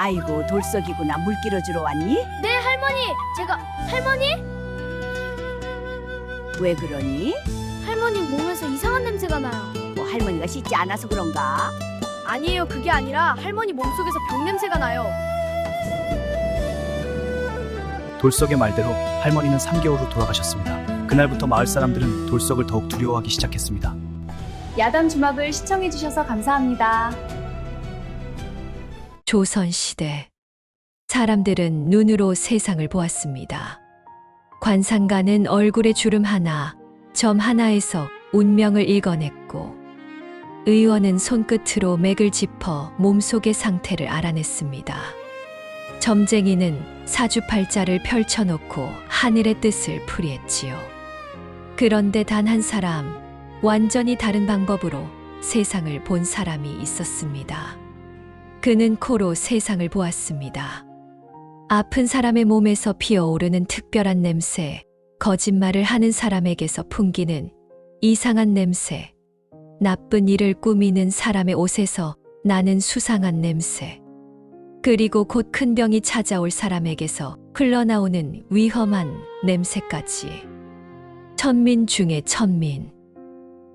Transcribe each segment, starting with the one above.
아이고, 돌석이구나. 물 길어주러 왔니? 네, 할머니. 할머니? 왜 그러니? 할머니 몸에서 이상한 냄새가 나요. 뭐 할머니가 씻지 않아서 그런가? 아니에요, 그게 아니라 할머니 몸속에서 병 냄새가 나요. 돌석의 말대로 할머니는 3개월 후 돌아가셨습니다. 그날부터 마을 사람들은 돌석을 더욱 두려워하기 시작했습니다. 야단 주막을 시청해주셔서 감사합니다. 조선시대 사람들은 눈으로 세상을 보았습니다. 관상가는 얼굴에 주름 하나, 점 하나에서 운명을 읽어냈고, 의원은 손끝으로 맥을 짚어 몸속의 상태를 알아냈습니다. 점쟁이는 사주팔자를 펼쳐놓고 하늘의 뜻을 풀이했지요. 그런데 단 한 사람, 완전히 다른 방법으로 세상을 본 사람이 있었습니다. 그는 코로 세상을 보았습니다. 아픈 사람의 몸에서 피어오르는 특별한 냄새, 거짓말을 하는 사람에게서 풍기는 이상한 냄새, 나쁜 일을 꾸미는 사람의 옷에서 나는 수상한 냄새, 그리고 곧 큰 병이 찾아올 사람에게서 흘러나오는 위험한 냄새까지. 천민 중에 천민,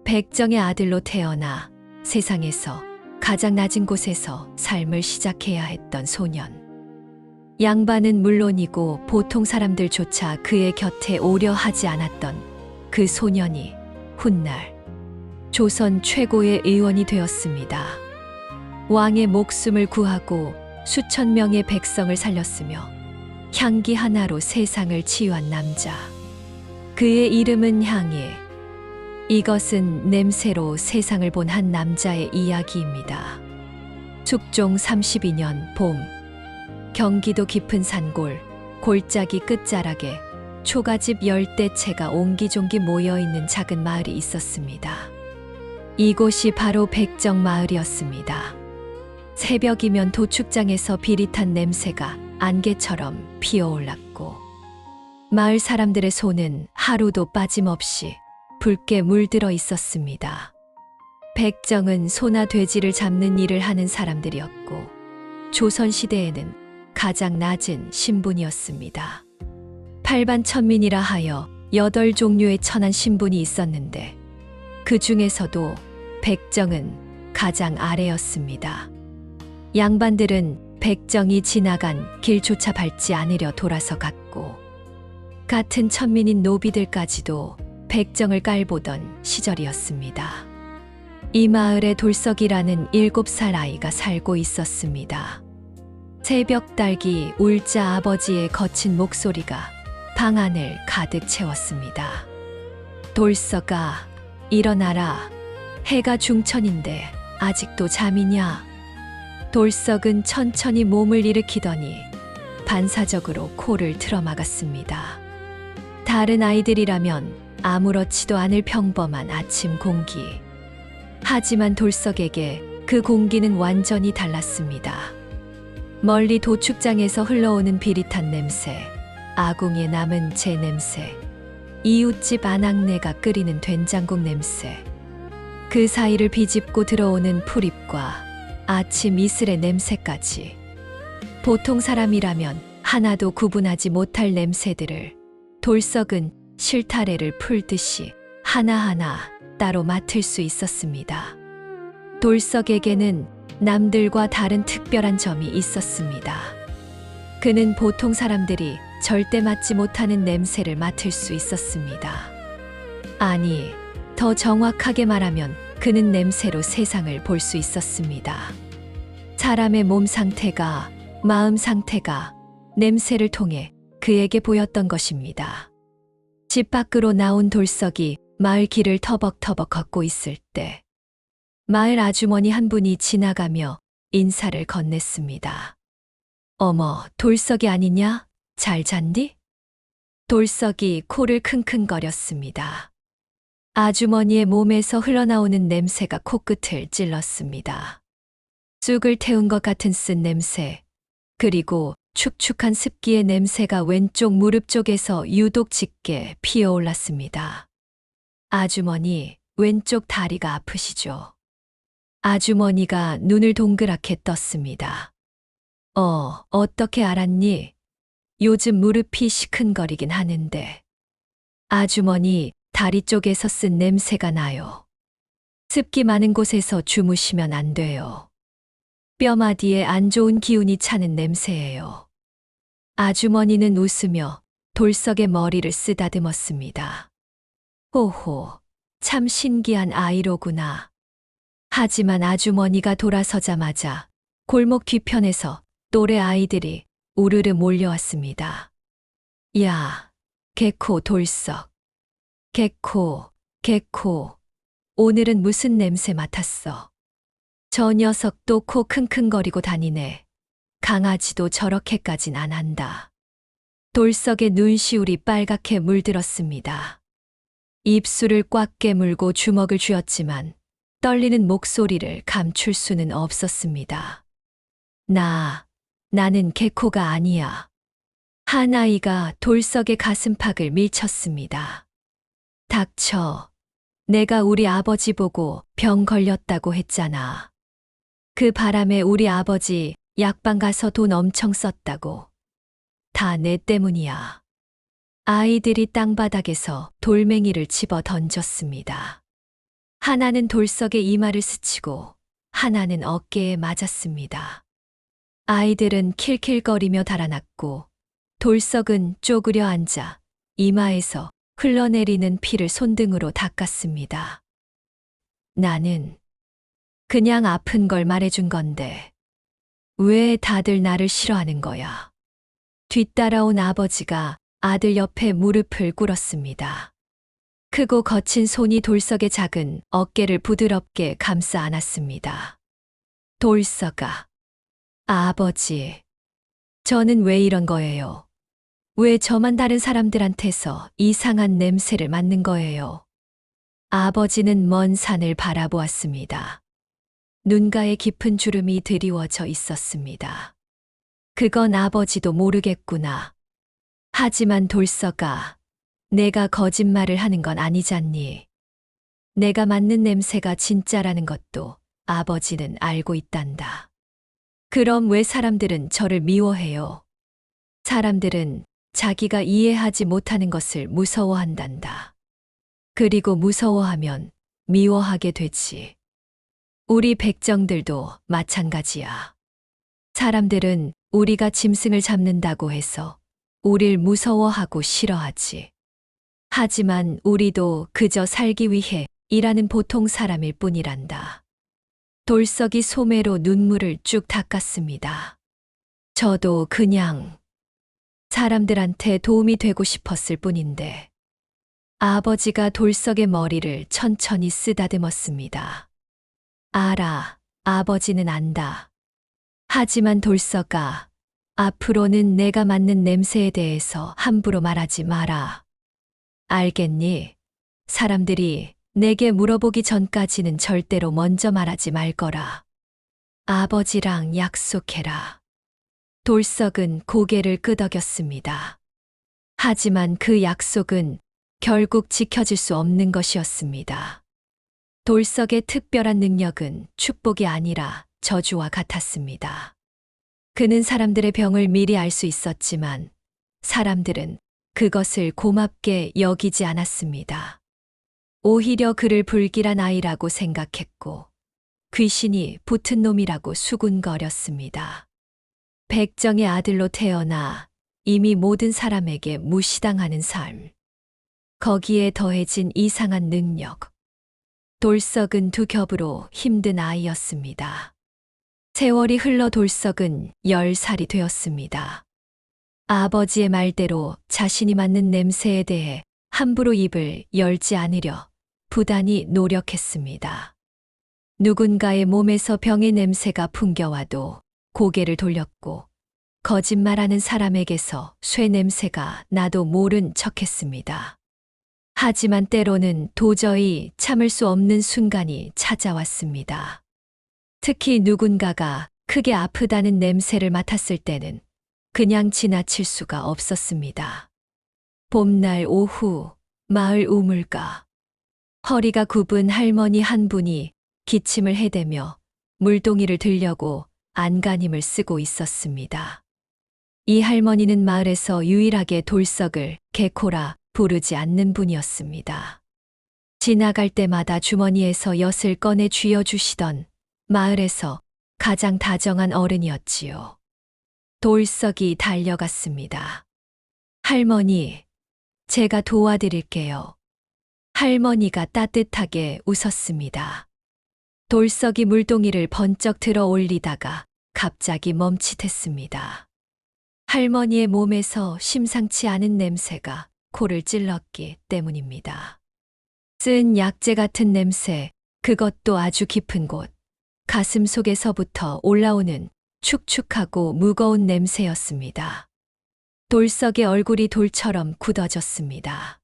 백정의 아들로 태어나 세상에서 가장 낮은 곳에서 삶을 시작해야 했던 소년. 양반은 물론이고 보통 사람들조차 그의 곁에 오려 하지 않았던 그 소년이 훗날 조선 최고의 의원이 되었습니다. 왕의 목숨을 구하고 수천 명의 백성을 살렸으며 향기 하나로 세상을 치유한 남자. 그의 이름은 향예. 이것은 냄새로 세상을 본 한 남자의 이야기입니다. 숙종 32년 봄, 경기도 깊은 산골, 골짜기 끝자락에 초가집 10대채가 옹기종기 모여있는 작은 마을이 있었습니다. 이곳이 바로 백정마을이었습니다. 새벽이면 도축장에서 비릿한 냄새가 안개처럼 피어올랐고, 마을 사람들의 손은 하루도 빠짐없이 붉게 물들어 있었습니다. 백정은 소나 돼지를 잡는 일을 하는 사람들이었고, 조선시대에는 가장 낮은 신분이었습니다. 팔반천민이라 하여 8종류의 천한 신분이 있었는데, 그 중에서도 백정은 가장 아래였습니다. 양반들은 백정이 지나간 길조차 밟지 않으려 돌아서 갔고, 같은 천민인 노비들까지도 백정을 깔보던 시절이었습니다. 이 마을에 돌석이라는 7살 아이가 살고 있었습니다. 새벽 달기 울자 아버지의 거친 목소리가 방 안을 가득 채웠습니다. 돌석아, 일어나라. 해가 중천인데 아직도 잠이냐? 돌석은 천천히 몸을 일으키더니 반사적으로 코를 틀어막았습니다. 다른 아이들이라면 아무렇지도 않을 평범한 아침 공기. 하지만 돌석에게 그 공기는 완전히 달랐습니다. 멀리 도축장에서 흘러오는 비릿한 냄새, 아궁이에 남은 재 냄새, 이웃집 아낙네가 끓이는 된장국 냄새, 그 사이를 비집고 들어오는 풀잎과 아침 이슬의 냄새까지. 보통 사람이라면 하나도 구분하지 못할 냄새들을 돌석은 실타래를 풀듯이 하나하나 따로 맡을 수 있었습니다. 돌석에게는 남들과 다른 특별한 점이 있었습니다. 그는 보통 사람들이 절대 맡지 못하는 냄새를 맡을 수 있었습니다. 아니, 더 정확하게 말하면 그는 냄새로 세상을 볼 수 있었습니다. 사람의 몸 상태가, 마음 상태가 냄새를 통해 그에게 보였던 것입니다. 집 밖으로 나온 돌석이 마을 길을 터벅터벅 걷고 있을 때 마을 아주머니 한 분이 지나가며 인사를 건넸습니다. 어머, 돌석이 아니냐? 잘 잔디? 돌석이 코를 킁킁거렸습니다. 아주머니의 몸에서 흘러나오는 냄새가 코끝을 찔렀습니다. 쑥을 태운 것 같은 쓴 냄새, 그리고 축축한 습기의 냄새가 왼쪽 무릎 쪽에서 유독 짙게 피어올랐습니다. 아주머니, 왼쪽 다리가 아프시죠? 아주머니가 눈을 동그랗게 떴습니다. 어떻게 알았니? 요즘 무릎이 시큰거리긴 하는데. 아주머니 다리 쪽에서 쓴 냄새가 나요. 습기 많은 곳에서 주무시면 안 돼요. 뼈마디에 안 좋은 기운이 차는 냄새예요. 아주머니는 웃으며 돌석의 머리를 쓰다듬었습니다. 호호, 참 신기한 아이로구나. 하지만 아주머니가 돌아서자마자 골목 뒤편에서 또래 아이들이 우르르 몰려왔습니다. 야, 개코 돌석. 개코. 오늘은 무슨 냄새 맡았어? 저 녀석도 코 킁킁거리고 다니네. 강아지도 저렇게까진 안 한다. 돌석의 눈시울이 빨갛게 물들었습니다. 입술을 꽉 깨물고 주먹을 쥐었지만 떨리는 목소리를 감출 수는 없었습니다. 나는 개코가 아니야. 한 아이가 돌석의 가슴팍을 밀쳤습니다. 닥쳐. 내가 우리 아버지 보고 병 걸렸다고 했잖아. 그 바람에 우리 아버지 약방 가서 돈 엄청 썼다고. 다 내 때문이야. 아이들이 땅바닥에서 돌멩이를 집어 던졌습니다. 하나는 돌석의 이마를 스치고 하나는 어깨에 맞았습니다. 아이들은 킬킬거리며 달아났고 돌석은 쪼그려 앉아 이마에서 흘러내리는 피를 손등으로 닦았습니다. 나는 그냥 아픈 걸 말해준 건데 왜 다들 나를 싫어하는 거야? 뒤따라온 아버지가 아들 옆에 무릎을 꿇었습니다. 크고 거친 손이 돌석의 작은 어깨를 부드럽게 감싸 안았습니다. 돌석아, 아버지, 저는 왜 이런 거예요? 왜 저만 다른 사람들한테서 이상한 냄새를 맡는 거예요? 아버지는 먼 산을 바라보았습니다. 눈가에 깊은 주름이 드리워져 있었습니다. 그건 아버지도 모르겠구나. 하지만 돌석아, 내가 거짓말을 하는 건 아니잖니. 내가 맡는 냄새가 진짜라는 것도 아버지는 알고 있단다. 그럼 왜 사람들은 저를 미워해요? 사람들은 자기가 이해하지 못하는 것을 무서워한단다. 그리고 무서워하면 미워하게 되지. 우리 백정들도 마찬가지야. 사람들은 우리가 짐승을 잡는다고 해서 우릴 무서워하고 싫어하지. 하지만 우리도 그저 살기 위해 일하는 보통 사람일 뿐이란다. 돌석이 소매로 눈물을 쭉 닦았습니다. 저도 그냥 사람들한테 도움이 되고 싶었을 뿐인데. 아버지가 돌석의 머리를 천천히 쓰다듬었습니다. 알아, 아버지는 안다. 하지만 돌석아, 앞으로는 내가 맡는 냄새에 대해서 함부로 말하지 마라. 알겠니? 사람들이 내게 물어보기 전까지는 절대로 먼저 말하지 말 거라. 아버지랑 약속해라. 돌석은 고개를 끄덕였습니다. 하지만 그 약속은 결국 지켜질 수 없는 것이었습니다. 돌석의 특별한 능력은 축복이 아니라 저주와 같았습니다. 그는 사람들의 병을 미리 알 수 있었지만 사람들은 그것을 고맙게 여기지 않았습니다. 오히려 그를 불길한 아이라고 생각했고 귀신이 붙은 놈이라고 수군거렸습니다. 백정의 아들로 태어나 이미 모든 사람에게 무시당하는 삶. 거기에 더해진 이상한 능력. 돌석은 두 겹으로 힘든 아이였습니다. 세월이 흘러 돌석은 10살이 되었습니다. 아버지의 말대로 자신이 맡는 냄새에 대해 함부로 입을 열지 않으려 부단히 노력했습니다. 누군가의 몸에서 병의 냄새가 풍겨와도 고개를 돌렸고 거짓말하는 사람에게서 쇠 냄새가 나도 모른 척했습니다. 하지만 때로는 도저히 참을 수 없는 순간이 찾아왔습니다. 특히 누군가가 크게 아프다는 냄새를 맡았을 때는 그냥 지나칠 수가 없었습니다. 봄날 오후 마을 우물가. 허리가 굽은 할머니 한 분이 기침을 해대며 물동이를 들려고 안간힘을 쓰고 있었습니다. 이 할머니는 마을에서 유일하게 돌석을 개코라 부르지 않는 분이었습니다. 지나갈 때마다 주머니에서 엿을 꺼내 쥐어주시던 마을에서 가장 다정한 어른이었지요. 돌석이 달려갔습니다. 할머니, 제가 도와드릴게요. 할머니가 따뜻하게 웃었습니다. 돌석이 물동이를 번쩍 들어 올리다가 갑자기 멈칫했습니다. 할머니의 몸에서 심상치 않은 냄새가 코를 찔렀기 때문입니다. 쓴 약재 같은 냄새, 그것도 아주 깊은 곳, 가슴 속에서부터 올라오는 축축하고 무거운 냄새였습니다. 돌석의 얼굴이 돌처럼 굳어졌습니다.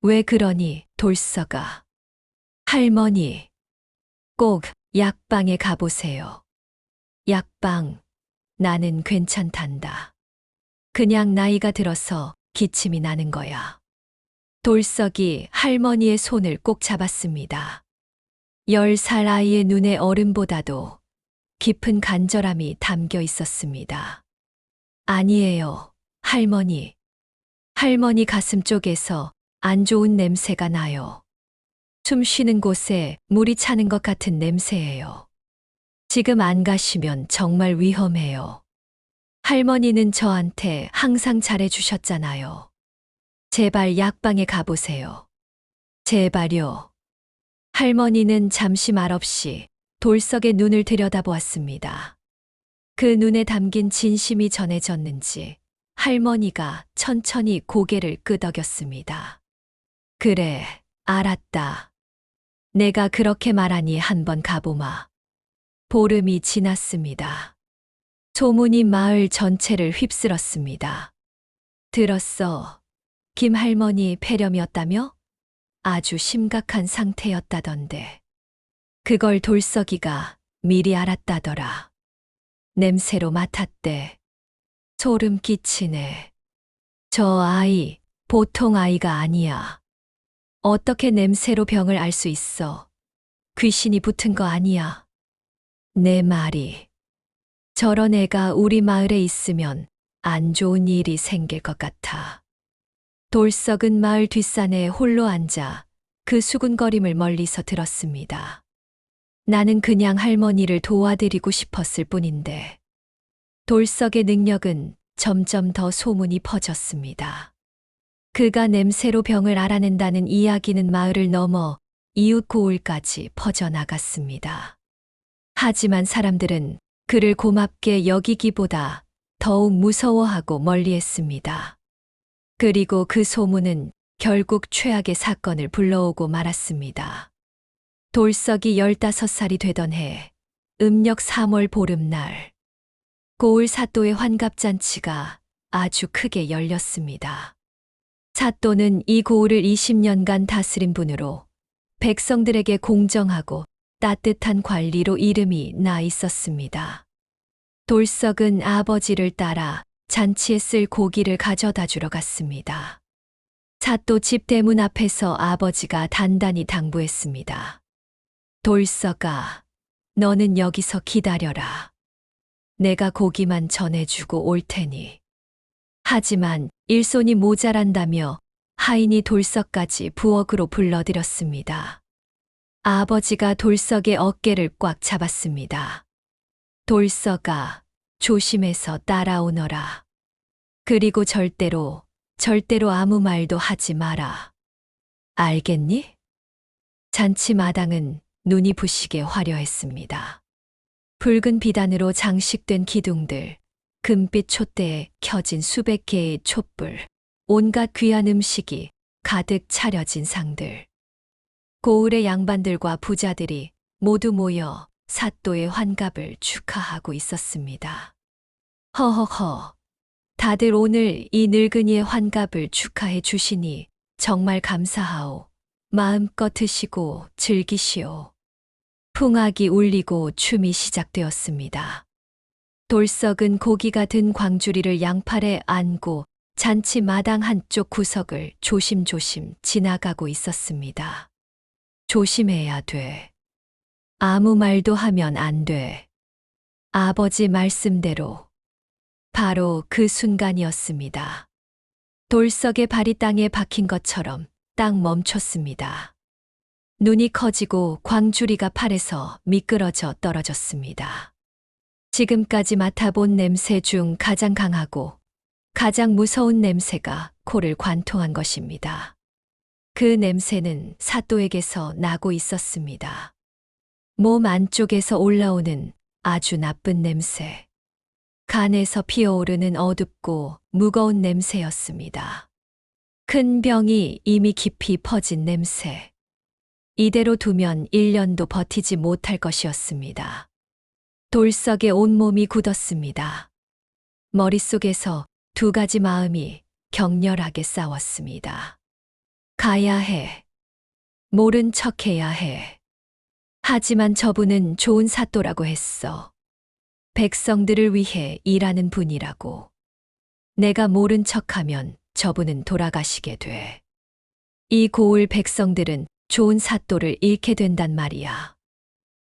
왜 그러니, 돌석아? 할머니, 꼭 약방에 가보세요. 약방, 나는 괜찮단다. 그냥 나이가 들어서 기침이 나는 거야. 돌석이 할머니의 손을 꼭 잡았습니다. 10살 아이의 눈에 얼음보다도 깊은 간절함이 담겨 있었습니다. 아니에요, 할머니. 할머니 가슴 쪽에서 안 좋은 냄새가 나요. 숨 쉬는 곳에 물이 차는 것 같은 냄새예요. 지금 안 가시면 정말 위험해요. 할머니는 저한테 항상 잘해주셨잖아요. 제발 약방에 가보세요. 제발요. 할머니는 잠시 말없이 돌석의 눈을 들여다보았습니다. 그 눈에 담긴 진심이 전해졌는지 할머니가 천천히 고개를 끄덕였습니다. 그래, 알았다. 내가 그렇게 말하니 한번 가보마. 보름이 지났습니다. 소문이 마을 전체를 휩쓸었습니다. 들었어. 김 할머니 폐렴이었다며? 아주 심각한 상태였다던데. 그걸 돌석이가 미리 알았다더라. 냄새로 맡았대. 소름 끼치네. 저 아이, 보통 아이가 아니야. 어떻게 냄새로 병을 알 수 있어? 귀신이 붙은 거 아니야. 내 말이. 저런 애가 우리 마을에 있으면 안 좋은 일이 생길 것 같아. 돌석은 마을 뒷산에 홀로 앉아 그 수군거림을 멀리서 들었습니다. 나는 그냥 할머니를 도와드리고 싶었을 뿐인데. 돌석의 능력은 점점 더 소문이 퍼졌습니다. 그가 냄새로 병을 알아낸다는 이야기는 마을을 넘어 이웃 고을까지 퍼져나갔습니다. 하지만 사람들은 그를 고맙게 여기기보다 더욱 무서워하고 멀리했습니다. 그리고 그 소문은 결국 최악의 사건을 불러오고 말았습니다. 돌석이 15살이 되던 해, 음력 3월 보름날, 고을 사또의 환갑잔치가 아주 크게 열렸습니다. 사또는 이 고을을 20년간 다스린 분으로 백성들에게 공정하고 따뜻한 관리로 이름이 나 있었습니다. 돌석은 아버지를 따라 잔치에 쓸 고기를 가져다 주러 갔습니다. 사또 집 대문 앞에서 아버지가 단단히 당부했습니다. 돌석아, 너는 여기서 기다려라. 내가 고기만 전해주고 올 테니. 하지만 일손이 모자란다며 하인이 돌석까지 부엌으로 불러들였습니다. 아버지가 돌석의 어깨를 꽉 잡았습니다. 돌석아, 조심해서 따라오너라. 그리고 절대로 아무 말도 하지 마라. 알겠니? 잔치 마당은 눈이 부시게 화려했습니다. 붉은 비단으로 장식된 기둥들, 금빛 촛대에 켜진 수백 개의 촛불, 온갖 귀한 음식이 가득 차려진 상들. 고을의 양반들과 부자들이 모두 모여 사또의 환갑을 축하하고 있었습니다. 허허허, 다들 오늘 이 늙은이의 환갑을 축하해 주시니 정말 감사하오. 마음껏 드시고 즐기시오. 풍악이 울리고 춤이 시작되었습니다. 돌석은 고기가 든 광주리를 양팔에 안고 잔치 마당 한쪽 구석을 조심조심 지나가고 있었습니다. 조심해야 돼. 아무 말도 하면 안 돼. 아버지 말씀대로 바로 그 순간이었습니다. 돌석의 발이 땅에 박힌 것처럼 딱 멈췄습니다. 눈이 커지고 광주리가 팔에서 미끄러져 떨어졌습니다. 지금까지 맡아본 냄새 중 가장 강하고 가장 무서운 냄새가 코를 관통한 것입니다. 그 냄새는 사또에게서 나고 있었습니다. 몸 안쪽에서 올라오는 아주 나쁜 냄새. 간에서 피어오르는 어둡고 무거운 냄새였습니다. 큰 병이 이미 깊이 퍼진 냄새. 이대로 두면 1년도 버티지 못할 것이었습니다. 돌석의 온몸이 굳었습니다. 머릿속에서 두 가지 마음이 격렬하게 싸웠습니다. 가야 해. 모른 척해야 해. 하지만 저분은 좋은 사또라고 했어. 백성들을 위해 일하는 분이라고. 내가 모른 척하면 저분은 돌아가시게 돼. 이 고을 백성들은 좋은 사또를 잃게 된단 말이야.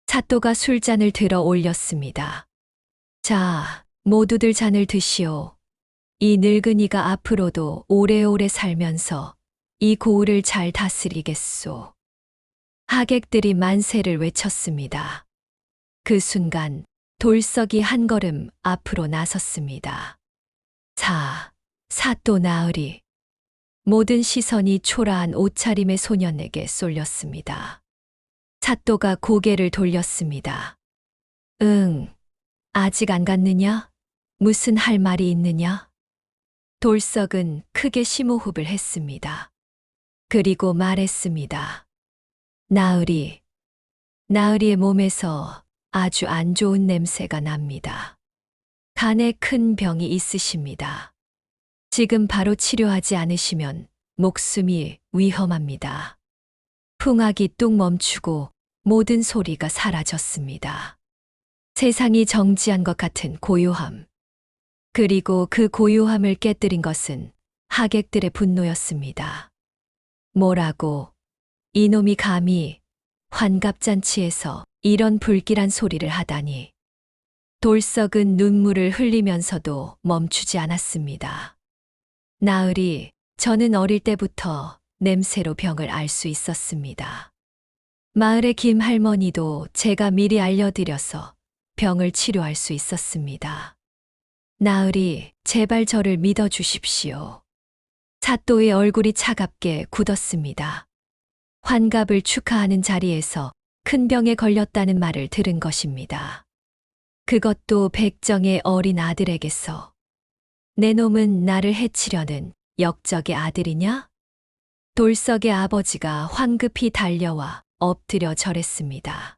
사또가 술잔을 들어 올렸습니다. 자, 모두들 잔을 드시오. 이 늙은이가 앞으로도 오래오래 살면서 이 고을을 잘 다스리겠소. 하객들이 만세를 외쳤습니다. 그 순간 돌석이 한 걸음 앞으로 나섰습니다. 사또 나으리. 모든 시선이 초라한 옷차림의 소년에게 쏠렸습니다. 사또가 고개를 돌렸습니다. 응, 아직 안 갔느냐? 무슨 할 말이 있느냐? 돌석은 크게 심호흡을 했습니다. 그리고 말했습니다. 나으리의 몸에서 아주 안 좋은 냄새가 납니다. 간에 큰 병이 있으십니다. 지금 바로 치료하지 않으시면 목숨이 위험합니다. 풍악이 뚝 멈추고 모든 소리가 사라졌습니다. 세상이 정지한 것 같은 고요함. 그리고 그 고요함을 깨뜨린 것은 하객들의 분노였습니다. 뭐라고? 이놈이 감히 환갑잔치에서 이런 불길한 소리를 하다니. 돌석은 눈물을 흘리면서도 멈추지 않았습니다. 나으리, 저는 어릴 때부터 냄새로 병을 알 수 있었습니다. 마을의 김 할머니도 제가 미리 알려드려서 병을 치료할 수 있었습니다. 나으리, 제발 저를 믿어주십시오. 사또의 얼굴이 차갑게 굳었습니다. 환갑을 축하하는 자리에서 큰 병에 걸렸다는 말을 들은 것입니다. 그것도 백정의 어린 아들에게서. 내 놈은 나를 해치려는 역적의 아들이냐? 돌석의 아버지가 황급히 달려와 엎드려 절했습니다.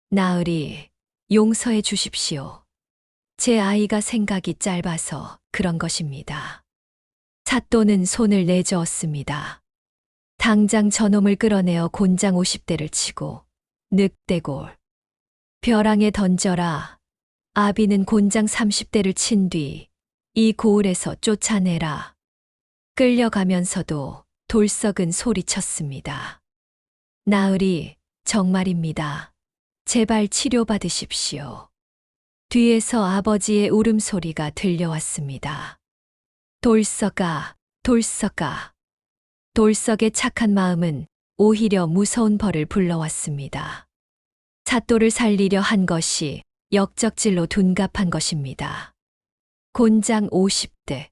나으리, 용서해 주십시오. 제 아이가 생각이 짧아서 그런 것입니다. 사또는 손을 내저었습니다. 당장 저놈을 끌어내어 곤장 50대를 치고 늑대골 벼랑에 던져라. 아비는 곤장 30대를 친 뒤 이 고을에서 쫓아내라. 끌려가면서도 돌석은 소리쳤습니다. 나으리, 정말입니다. 제발 치료받으십시오. 뒤에서 아버지의 울음소리가 들려왔습니다. 돌석아. 돌석의 착한 마음은 오히려 무서운 벌을 불러왔습니다. 사또를 살리려 한 것이 역적질로 둔갑한 것입니다. 곤장 50대,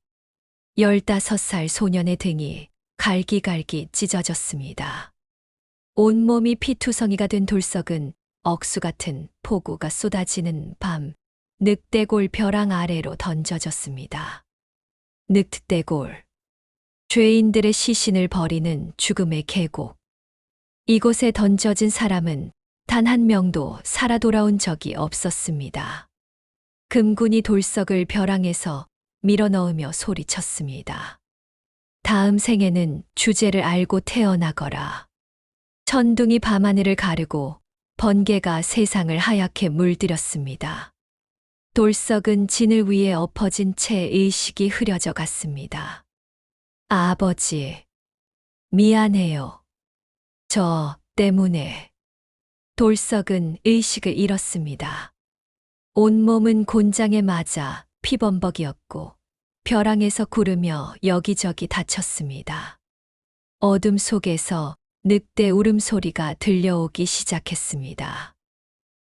15살 소년의 등이 갈기갈기 찢어졌습니다. 온몸이 피투성이가 된 돌석은 억수 같은 폭우가 쏟아지는 밤, 늑대골 벼랑 아래로 던져졌습니다. 늑대골, 죄인들의 시신을 버리는 죽음의 계곡. 이곳에 던져진 사람은 단 한 명도 살아 돌아온 적이 없었습니다. 금군이 돌석을 벼랑에서 밀어넣으며 소리쳤습니다. 다음 생에는 주제를 알고 태어나거라. 천둥이 밤하늘을 가르고 번개가 세상을 하얗게 물들였습니다. 돌석은 진을 위에 엎어진 채 의식이 흐려져 갔습니다. 아버지, 미안해요. 저 때문에. 돌석은 의식을 잃었습니다. 온몸은 곤장에 맞아 피범벅이었고 벼랑에서 구르며 여기저기 다쳤습니다. 어둠 속에서 늑대 울음소리가 들려오기 시작했습니다.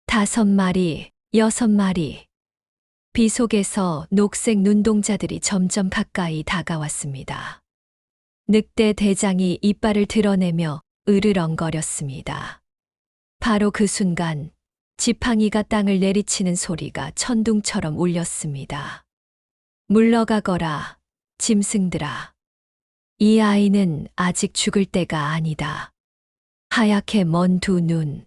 5마리, 6마리. 비 속에서 녹색 눈동자들이 점점 가까이 다가왔습니다. 늑대 대장이 이빨을 드러내며 으르렁거렸습니다. 바로 그 순간 지팡이가 땅을 내리치는 소리가 천둥처럼 울렸습니다. 물러가거라, 짐승들아. 이 아이는 아직 죽을 때가 아니다. 하얗게 먼 두 눈.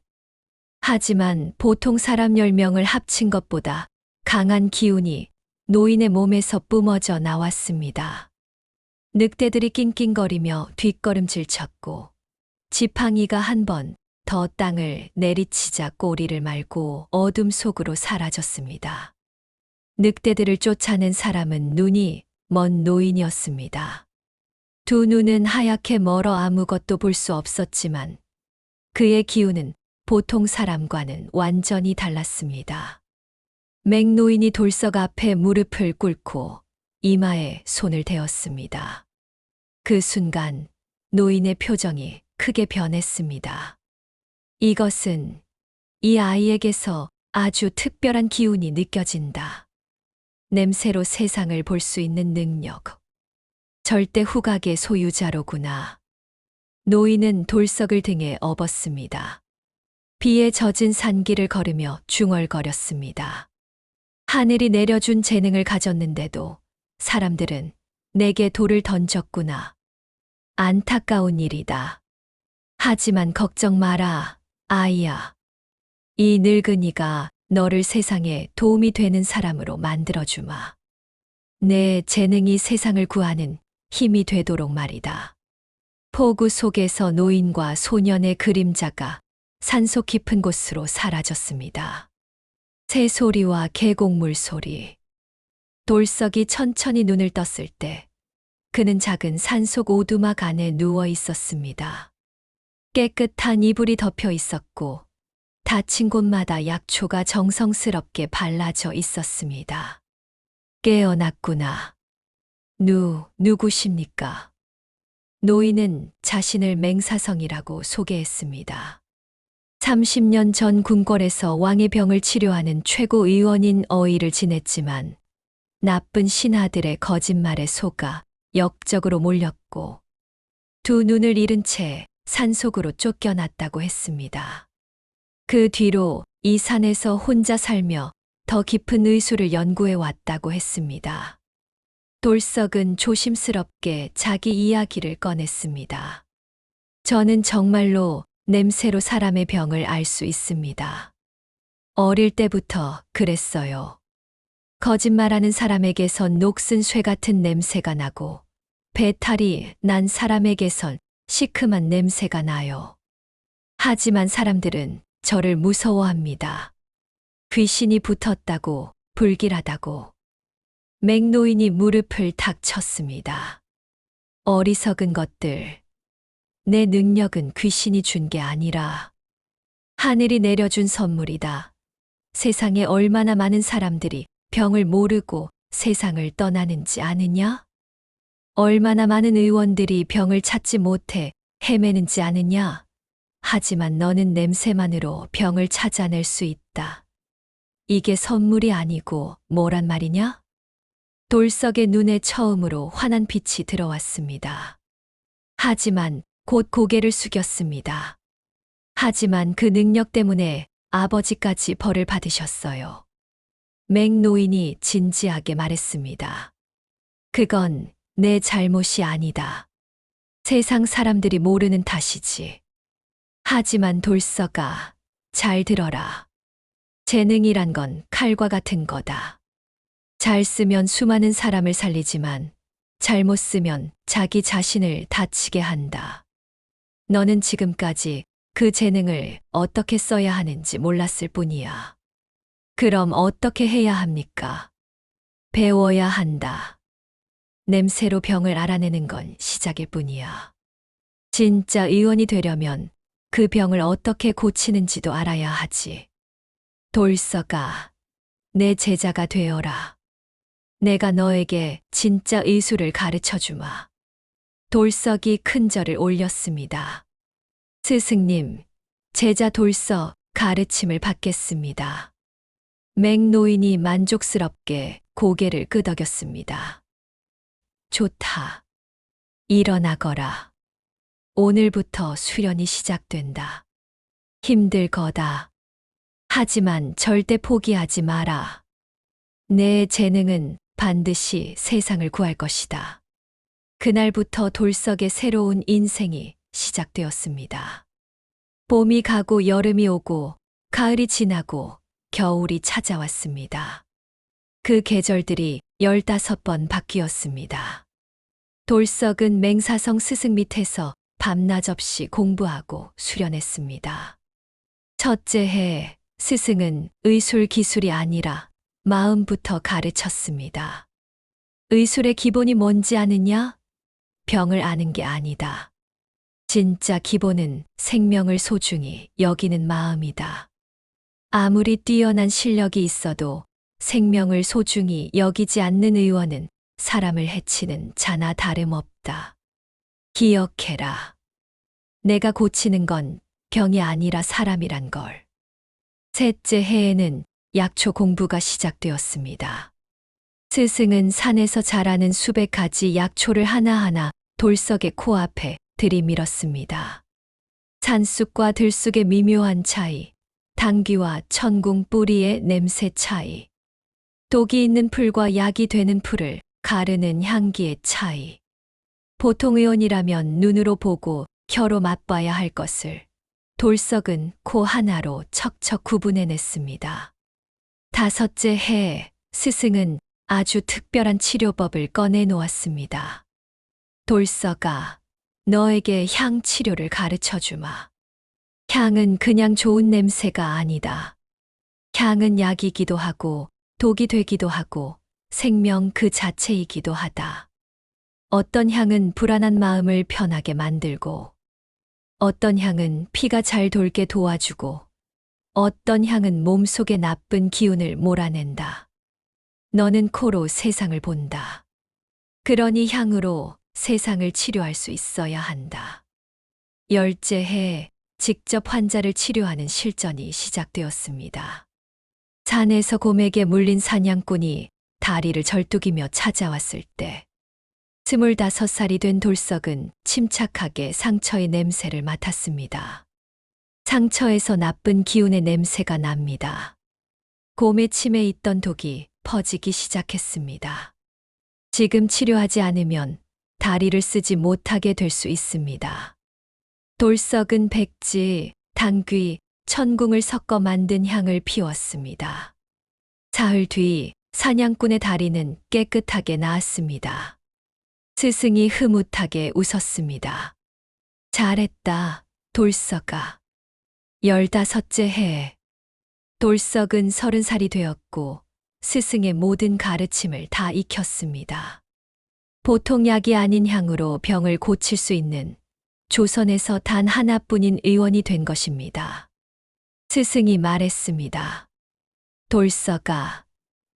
하지만 보통 사람 10명을 합친 것보다 강한 기운이 노인의 몸에서 뿜어져 나왔습니다. 늑대들이 낑낑거리며 뒷걸음질 쳤고 지팡이가 한 번 더 땅을 내리치자 꼬리를 말고 어둠 속으로 사라졌습니다. 늑대들을 쫓아낸 사람은 눈이 먼 노인이었습니다. 두 눈은 하얗게 멀어 아무것도 볼 수 없었지만 그의 기운은 보통 사람과는 완전히 달랐습니다. 맹노인이 돌석 앞에 무릎을 꿇고 이마에 손을 대었습니다. 그 순간 노인의 표정이 크게 변했습니다. 이것은 이 아이에게서 아주 특별한 기운이 느껴진다. 냄새로 세상을 볼 수 있는 능력. 절대 후각의 소유자로구나. 노인은 돌석을 등에 업었습니다. 비에 젖은 산길을 걸으며 중얼거렸습니다. 하늘이 내려준 재능을 가졌는데도 사람들은 내게 돌을 던졌구나. 안타까운 일이다. 하지만 걱정 마라, 아이야. 이 늙은이가 너를 세상에 도움이 되는 사람으로 만들어주마. 내 재능이 세상을 구하는 힘이 되도록 말이다. 폭우 속에서 노인과 소년의 그림자가 산속 깊은 곳으로 사라졌습니다. 새소리와 계곡물 소리. 돌석이 천천히 눈을 떴을 때 그는 작은 산속 오두막 안에 누워 있었습니다. 깨끗한 이불이 덮여 있었고 다친 곳마다 약초가 정성스럽게 발라져 있었습니다. 깨어났구나. 누구십니까? 노인은 자신을 맹사성이라고 소개했습니다. 30년 전 궁궐에서 왕의 병을 치료하는 최고 의원인 어의를 지냈지만 나쁜 신하들의 거짓말에 속아 역적으로 몰렸고 두 눈을 잃은 채 산속으로 쫓겨났다고 했습니다. 그 뒤로 이 산에서 혼자 살며 더 깊은 의술을 연구해 왔다고 했습니다. 돌석은 조심스럽게 자기 이야기를 꺼냈습니다. 저는 정말로 냄새로 사람의 병을 알 수 있습니다. 어릴 때부터 그랬어요. 거짓말하는 사람에게선 녹슨 쇠 같은 냄새가 나고 배탈이 난 사람에게선 시큼한 냄새가 나요. 하지만 사람들은 저를 무서워합니다. 귀신이 붙었다고, 불길하다고. 맹노인이 무릎을 탁 쳤습니다. 어리석은 것들. 내 능력은 귀신이 준 게 아니라 하늘이 내려준 선물이다. 세상에 얼마나 많은 사람들이 병을 모르고 세상을 떠나는지 아느냐? 얼마나 많은 의원들이 병을 찾지 못해 헤매는지 아느냐? 하지만 너는 냄새만으로 병을 찾아낼 수 있다. 이게 선물이 아니고 뭐란 말이냐? 돌석의 눈에 처음으로 환한 빛이 들어왔습니다. 하지만 곧 고개를 숙였습니다. 하지만 그 능력 때문에 아버지까지 벌을 받으셨어요. 맹노인이 진지하게 말했습니다. 그건 내 잘못이 아니다. 세상 사람들이 모르는 탓이지. 하지만 돌석아, 잘 들어라. 재능이란 건 칼과 같은 거다. 잘 쓰면 수많은 사람을 살리지만 잘못 쓰면 자기 자신을 다치게 한다. 너는 지금까지 그 재능을 어떻게 써야 하는지 몰랐을 뿐이야. 그럼 어떻게 해야 합니까? 배워야 한다. 냄새로 병을 알아내는 건 시작일 뿐이야. 진짜 의원이 되려면 그 병을 어떻게 고치는지도 알아야 하지. 돌석아, 내 제자가 되어라. 내가 너에게 진짜 의술을 가르쳐 주마. 돌석이 큰 절을 올렸습니다. 스승님, 제자 돌석 가르침을 받겠습니다. 맹노인이 만족스럽게 고개를 끄덕였습니다. 좋다. 일어나거라. 오늘부터 수련이 시작된다. 힘들거다. 하지만 절대 포기하지 마라. 내 재능은 반드시 세상을 구할 것이다. 그날부터 돌석의 새로운 인생이 시작되었습니다. 봄이 가고 여름이 오고 가을이 지나고 겨울이 찾아왔습니다. 그 계절들이 15번 바뀌었습니다. 돌석은 맹사성 스승 밑에서 밤낮 없이 공부하고 수련했습니다. 첫째 해 스승은 의술 기술이 아니라 마음부터 가르쳤습니다. 의술의 기본이 뭔지 아느냐? 병을 아는 게 아니다. 진짜 기본은 생명을 소중히 여기는 마음이다. 아무리 뛰어난 실력이 있어도 생명을 소중히 여기지 않는 의원은 사람을 해치는 자나 다름없다. 기억해라. 내가 고치는 건 병이 아니라 사람이란 걸. 셋째 해에는 약초 공부가 시작되었습니다. 스승은 산에서 자라는 수백 가지 약초를 하나하나 돌석의 코앞에 들이밀었습니다. 산쑥과 들쑥의 미묘한 차이, 당귀와 천궁 뿌리의 냄새 차이, 독이 있는 풀과 약이 되는 풀을 가르는 향기의 차이. 보통 의원이라면 눈으로 보고 혀로 맛봐야 할 것을 돌석은 코 하나로 척척 구분해냈습니다. 다섯째 해 스승은 아주 특별한 치료법을 꺼내놓았습니다. 돌석아, 너에게 향 치료를 가르쳐 주마. 향은 그냥 좋은 냄새가 아니다. 향은 약이기도 하고 독이 되기도 하고 생명 그 자체이기도 하다. 어떤 향은 불안한 마음을 편하게 만들고, 어떤 향은 피가 잘 돌게 도와주고, 어떤 향은 몸속의 나쁜 기운을 몰아낸다. 너는 코로 세상을 본다. 그러니 향으로 세상을 치료할 수 있어야 한다. 열째 해 직접 환자를 치료하는 실전이 시작되었습니다. 산에서 곰에게 물린 사냥꾼이 다리를 절뚝이며 찾아왔을 때 25살이 된 돌석은 침착하게 상처의 냄새를 맡았습니다. 상처에서 나쁜 기운의 냄새가 납니다. 곰의 침에 있던 독이 퍼지기 시작했습니다. 지금 치료하지 않으면 다리를 쓰지 못하게 될 수 있습니다. 돌석은 백지, 당귀, 천궁을 섞어 만든 향을 피웠습니다. 사흘 뒤 사냥꾼의 다리는 깨끗하게 나았습니다. 스승이 흐뭇하게 웃었습니다. 잘했다, 돌석아. 15째 해 돌석은 30살이 되었고 스승의 모든 가르침을 다 익혔습니다. 보통 약이 아닌 향으로 병을 고칠 수 있는 조선에서 단 하나뿐인 의원이 된 것입니다. 스승이 말했습니다. 돌석아,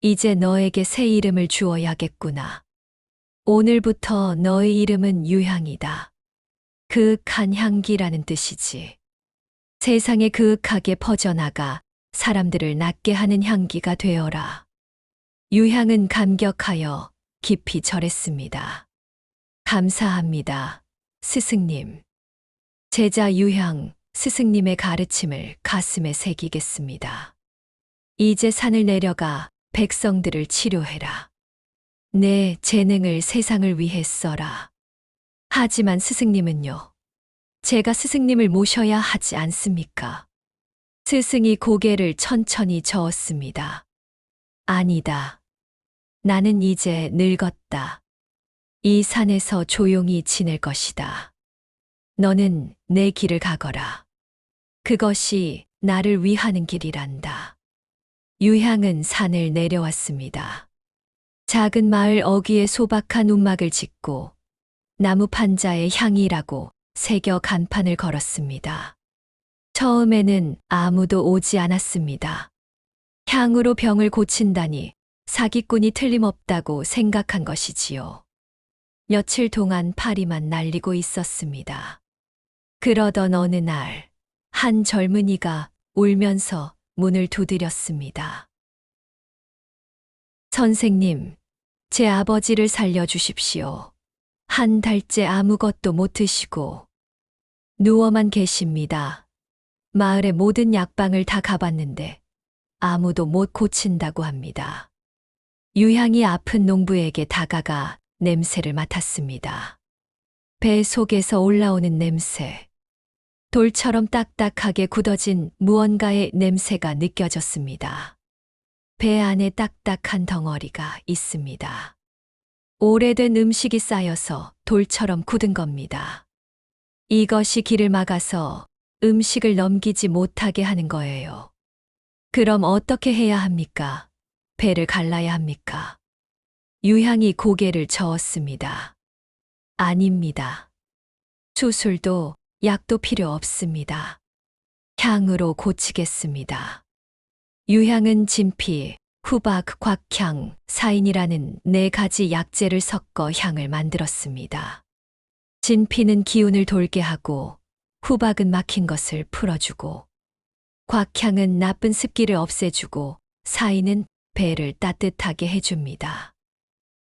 이제 너에게 새 이름을 주어야겠구나. 오늘부터 너의 이름은 유향이다. 그윽한 향기라는 뜻이지. 세상에 그윽하게 퍼져나가 사람들을 낫게 하는 향기가 되어라. 유향은 감격하여 깊이 절했습니다. 감사합니다, 스승님. 제자 유향, 스승님의 가르침을 가슴에 새기겠습니다. 이제 산을 내려가 백성들을 치료해라. 내 재능을 세상을 위해 써라. 하지만 스승님은요? 제가 스승님을 모셔야 하지 않습니까? 스승이 고개를 천천히 저었습니다. 아니다. 나는 이제 늙었다. 이 산에서 조용히 지낼 것이다. 너는 내 길을 가거라. 그것이 나를 위하는 길이란다. 유향은 산을 내려왔습니다. 작은 마을 어귀에 소박한 움막을 짓고 나무 판자에 향이라고 새겨 간판을 걸었습니다. 처음에는 아무도 오지 않았습니다. 향으로 병을 고친다니 사기꾼이 틀림없다고 생각한 것이지요. 며칠 동안 파리만 날리고 있었습니다. 그러던 어느 날, 한 젊은이가 울면서 문을 두드렸습니다. 선생님, 제 아버지를 살려주십시오. 한 달째 아무것도 못 드시고 누워만 계십니다. 마을의 모든 약방을 다 가봤는데 아무도 못 고친다고 합니다. 유향이 아픈 농부에게 다가가 냄새를 맡았습니다. 배 속에서 올라오는 냄새. 돌처럼 딱딱하게 굳어진 무언가의 냄새가 느껴졌습니다. 배 안에 딱딱한 덩어리가 있습니다. 오래된 음식이 쌓여서 돌처럼 굳은 겁니다. 이것이 길을 막아서 음식을 넘기지 못하게 하는 거예요. 그럼 어떻게 해야 합니까? 배를 갈라야 합니까? 유향이 고개를 저었습니다. 아닙니다. 수술도 약도 필요 없습니다. 향으로 고치겠습니다. 유향은 진피, 후박, 곽향, 사인이라는 4가지 약재를 섞어 향을 만들었습니다. 진피는 기운을 돌게 하고, 후박은 막힌 것을 풀어주고, 곽향은 나쁜 습기를 없애주고, 사인은 배를 따뜻하게 해줍니다.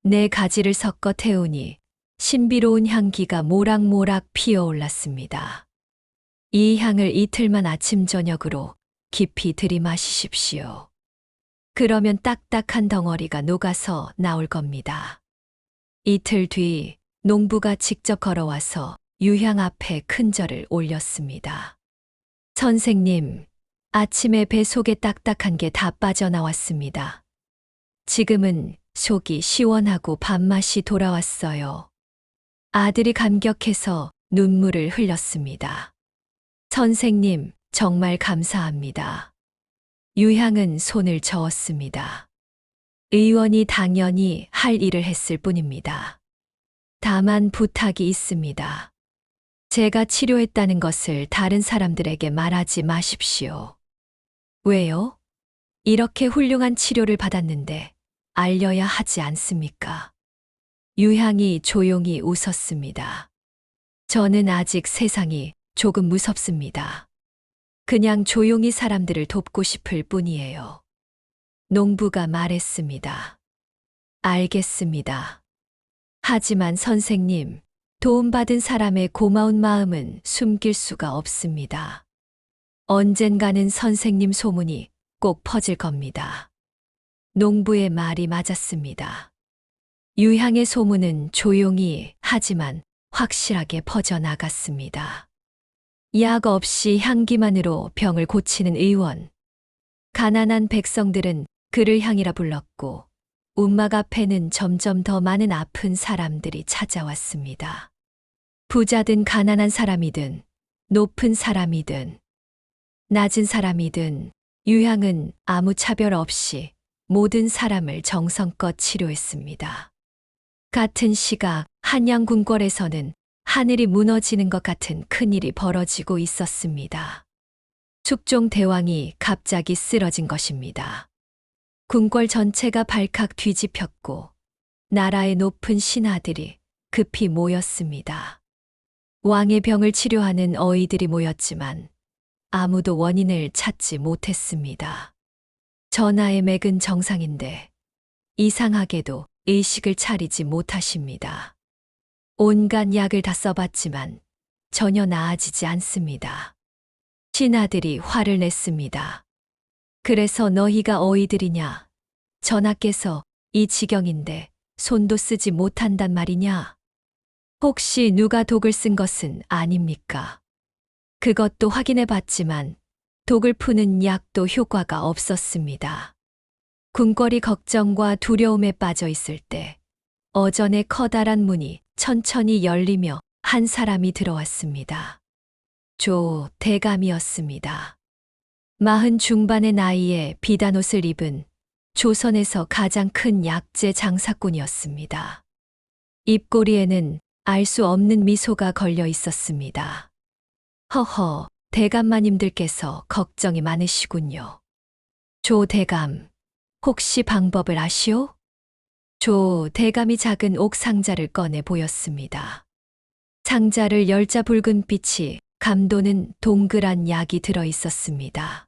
4가지를 섞어 태우니 신비로운 향기가 모락모락 피어올랐습니다. 이 향을 이틀만 아침 저녁으로 깊이 들이마시십시오. 그러면 딱딱한 덩어리가 녹아서 나올 겁니다. 이틀 뒤 농부가 직접 걸어와서 유향 앞에 큰 절을 올렸습니다. 선생님, 아침에 배 속에 딱딱한 게 다 빠져나왔습니다. 지금은 속이 시원하고 밥맛이 돌아왔어요. 아들이 감격해서 눈물을 흘렸습니다. 선생님, 정말 감사합니다. 유향은 손을 저었습니다. 의원이 당연히 할 일을 했을 뿐입니다. 다만 부탁이 있습니다. 제가 치료했다는 것을 다른 사람들에게 말하지 마십시오. 왜요? 이렇게 훌륭한 치료를 받았는데 알려야 하지 않습니까? 유향이 조용히 웃었습니다. 저는 아직 세상이 조금 무섭습니다. 그냥 조용히 사람들을 돕고 싶을 뿐이에요. 농부가 말했습니다. 알겠습니다. 하지만 선생님, 도움받은 사람의 고마운 마음은 숨길 수가 없습니다. 언젠가는 선생님 소문이 꼭 퍼질 겁니다. 농부의 말이 맞았습니다. 유향의 소문은 조용히 하지만 확실하게 퍼져나갔습니다. 약 없이 향기만으로 병을 고치는 의원. 가난한 백성들은 그를 향이라 불렀고 움막 앞에는 점점 더 많은 아픈 사람들이 찾아왔습니다. 부자든 가난한 사람이든 높은 사람이든 낮은 사람이든 유향은 아무 차별 없이 모든 사람을 정성껏 치료했습니다. 같은 시각 한양궁궐에서는 하늘이 무너지는 것 같은 큰일이 벌어지고 있었습니다. 숙종 대왕이 갑자기 쓰러진 것입니다. 궁궐 전체가 발칵 뒤집혔고 나라의 높은 신하들이 급히 모였습니다. 왕의 병을 치료하는 어이들이 모였지만 아무도 원인을 찾지 못했습니다. 전하의 맥은 정상인데 이상하게도 의식을 차리지 못하십니다. 온갖 약을 다 써봤지만 전혀 나아지지 않습니다. 신하들이 화를 냈습니다. 그래서 너희가 어이들이냐? 전하께서 이 지경인데 손도 쓰지 못한단 말이냐? 혹시 누가 독을 쓴 것은 아닙니까? 그것도 확인해 봤지만 독을 푸는 약도 효과가 없었습니다. 궁궐이 걱정과 두려움에 빠져 있을 때 어전의 커다란 문이 천천히 열리며 한 사람이 들어왔습니다. 조 대감이었습니다. 40 중반의 나이에 비단 옷을 입은 조선에서 가장 큰 약재 장사꾼이었습니다. 입꼬리에는 알 수 없는 미소가 걸려 있었습니다. 허허, 대감마님들께서 걱정이 많으시군요. 조 대감, 혹시 방법을 아시오? 조 대감이 작은 옥 상자를 꺼내 보였습니다. 상자를 열자 붉은 빛이 감도는 동그란 약이 들어 있었습니다.